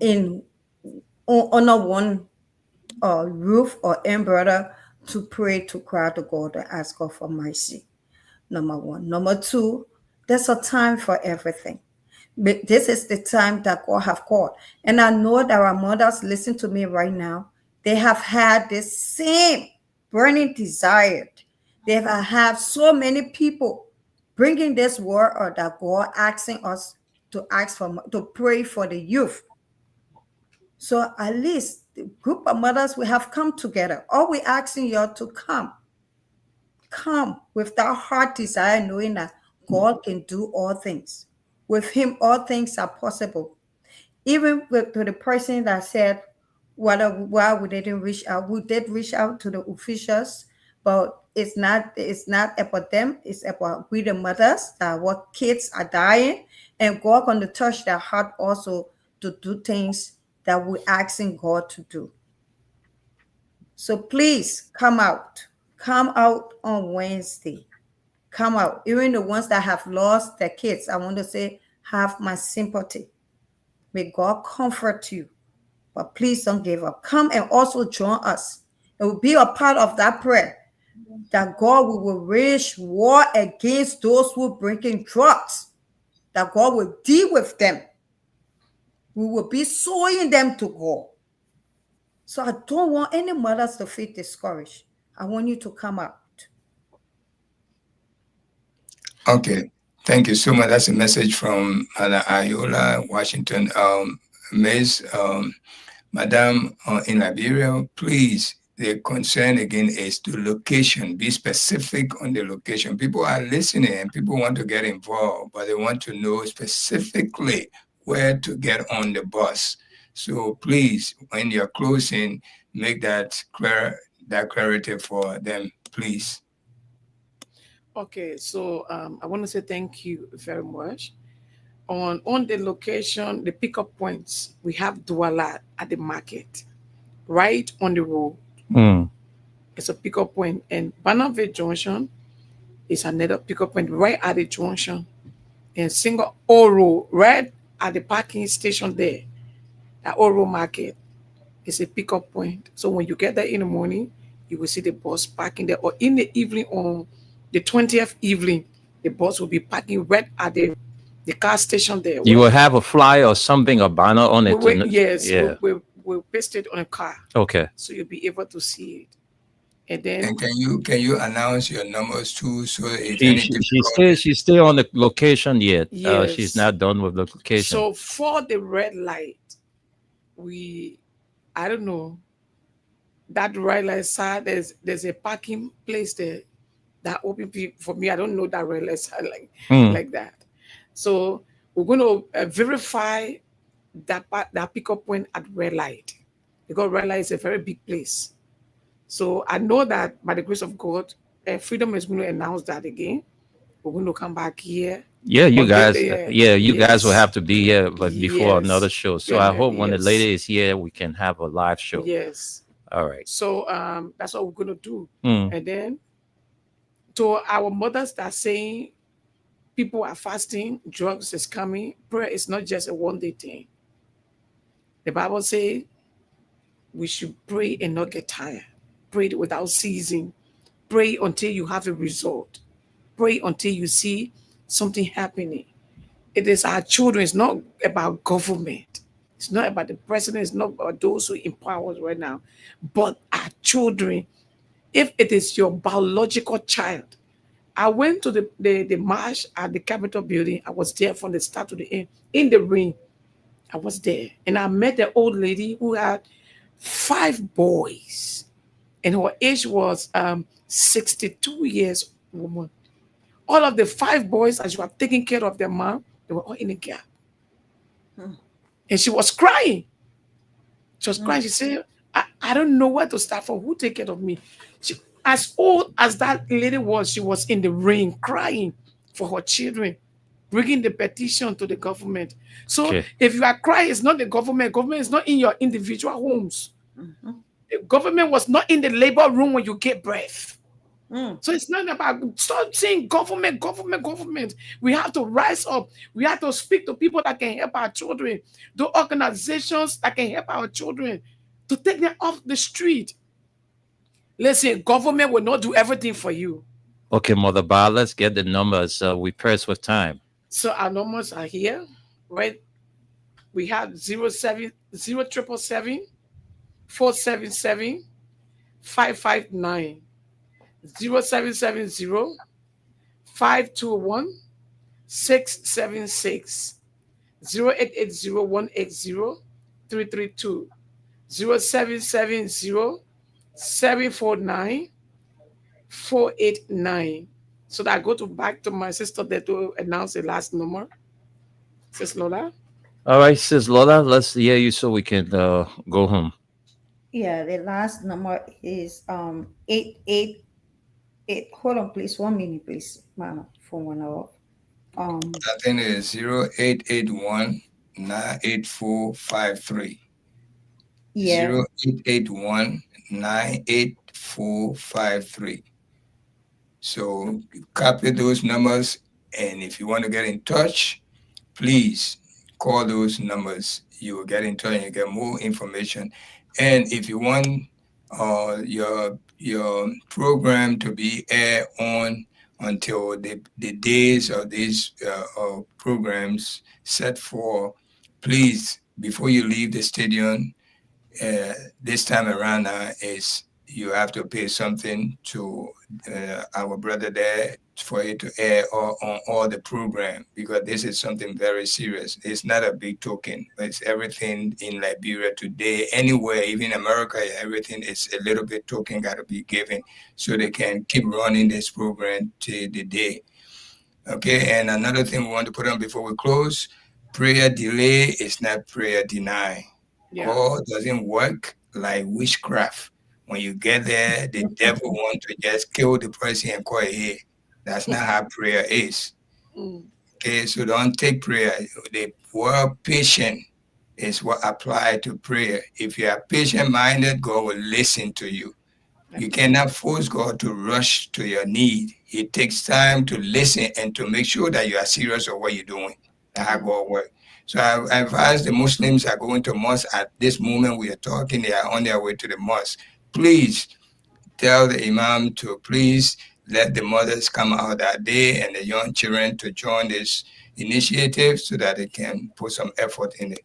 under one roof or umbrella to pray, to cry to God and ask God for mercy. Number one. Number two, there's a time for everything. But this is the time that God have called. And I know that our mothers listen to me right now. They have had the same burning desire. They have had so many people bringing this word or that God asking us to pray for the youth. So at least the group of mothers, we have come together. All we asking you to come come with that heart desire, knowing that God can do all things. With him, all things are possible. Even to the person that said, why we didn't reach out, we did reach out to the officials, but it's not about them, it's about we the mothers that what kids are dying, and God going to touch their heart also to do things that we're asking God to do. So please come out on Wednesday. Come out. Even the ones that have lost their kids, I want to say, have my sympathy. May God comfort you. But please don't give up. Come and also join us. It will be a part of that prayer that God will wage war against those who are breaking drugs, that God will deal with them. We will be sowing them to God. So I don't want any mothers to feel discouraged. I want you to come out. Okay. Thank you so much. That's a message from Anna Ayola, Washington. Ms. Madam in Liberia, please, the concern again is the location. Be specific on the location. People are listening and people want to get involved, but they want to know specifically where to get on the bus. So please, when you're closing, make that clarity for them, please. Okay, so I want to say thank you very much. On the location, the pickup points, we have Douala at the market, right on the road. It's a pickup point, and Bannerville Junction is another pickup point right at the junction, and Single Oro right at the parking station there. That Oro Market is a pickup point. So when you get there in the morning, you will see the bus parking there, or in the evening on the 20th evening, the bus will be parking right at the car station there. You will have a flyer or something, a banner on it. Yes, yeah. We'll paste it on a car. Okay. So you'll be able to see it. And then, and can you announce your numbers too? So if she's still on the location yet. Yes. She's not done with the location. So for the red light, I don't know, that red light side, there's a parking place there that open for me. I don't know that red light side like that. So we're going to verify that pickup point at red light, because red light is a very big place. So I know that by the grace of God, Freedom is going to announce that again. We're going to come back here. Yeah, you guys. You guys will have to be here, but before another show. So I hope when the lady is here, we can have a live show. Yes. All right. So that's what we're going to do. And then to our mothers that are saying people are fasting, drugs is coming, prayer is not just a one-day thing. The Bible says we should pray and not get tired. Pray without ceasing. Pray until you have a result. Pray until you see something happening. It is our children. It's not about government. It's not about the president. It's not about those who empower us right now. But our children, if it is your biological child. I went to the march at the Capitol building. I was there from the start to the end. In the rain, I was there. And I met the old lady who had 5 boys. And her age was 62 years woman. All of the 5 boys, as you have taken care of their mom, they were all in a gap. And she was crying. She was crying. She said, I don't know where to start from. Who take care of me? As old as that lady was, she was in the rain crying for her children, bringing the petition to the government. So if you are crying, it's not the government. Government is not in your individual homes. The government was not in the labor room when you get breath. So it's not about, stop saying government. We have to rise up. We have to speak to people that can help our children, the organizations that can help our children to take them off the street. Listen, government will not do everything for you. Okay, Mother Bar, let's get the numbers. We press with time. So our numbers are here, right? We have 0777 477 559, 0770 521 676, 0880 180 332, 0770 749 489. So that I go back to my sister there to announce the last number. Sis Lola? All right, Sis Lola, let's hear you so we can go home. Yeah, the last number is 888. Hold on, please. 1 minute, please. My phone went off. I think it is 0881 98453. Yeah. 0881 98453. So copy those numbers, and if you want to get in touch, please call those numbers. You will get in touch and you get more information. And if you want your program to be aired on until the days of these programs set for, please, before you leave the stadium, this time around is you have to pay something to our brother there for it to air on all the program, because this is something very serious. It's not a big token. It's everything in Liberia today, anywhere, even America, everything is a little bit token got to be given so they can keep running this program till the day. Okay, and another thing we want to put on before we close, prayer delay is not prayer deny. Yeah. God doesn't work like witchcraft. When you get there, the devil wants to just kill the person and call it here. That's not how prayer is. Okay, so don't take prayer. The word patient is what applies to prayer. If you are patient-minded, God will listen to you. You cannot force God to rush to your need. It takes time to listen and to make sure that you are serious of what you're doing. That's how God works. So I advise the Muslims are going to mosque at this moment we are talking, they are on their way to the mosque. Please tell the Imam to please let the mothers come out that day and the young children to join this initiative so that they can put some effort in it.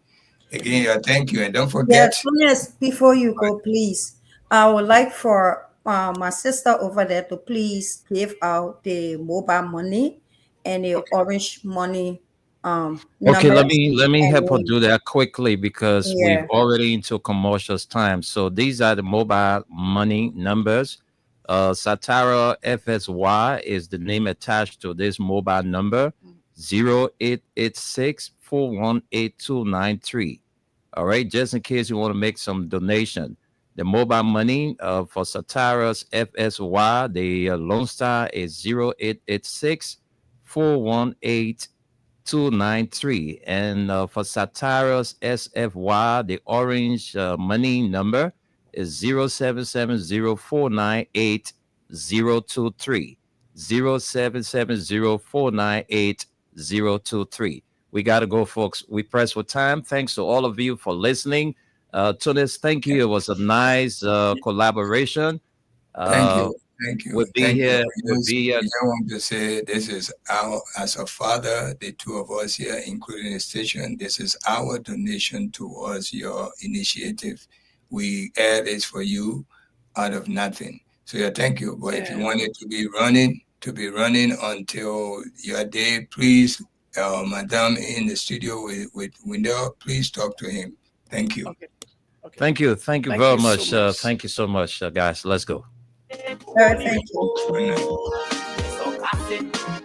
Again, thank you. And don't forget. Yes, before you go, please, I would like for my sister over there to please give out the mobile money and the orange money. Okay, let me help her do that quickly because Yeah. we've already into commercial time. So these are the mobile money numbers. Satara FSY is the name attached to this mobile number, 0886-418-293. All right, just in case you want to make some donation. The mobile money for Satara's FSY, the Lone Star is 0886-418-293. And for Satara's SFY, the orange money number is 0770498023. 0770498023. We got to go, folks. We press for time. Thanks to all of you for listening. Tunis, thank you. It was a nice collaboration. Thank you. Thank you. We'll be here. I want to say this is our, as a father, the two of us here, including the station, this is our donation towards your initiative. We air this for you out of nothing. So yeah, thank you. But if you want it to be running until your day, please, Madam in the studio with Wendell, please talk to him. Thank you. Okay. Thank you. Thank you very much. Thank you so much, guys. Let's go. Thank you. Good night.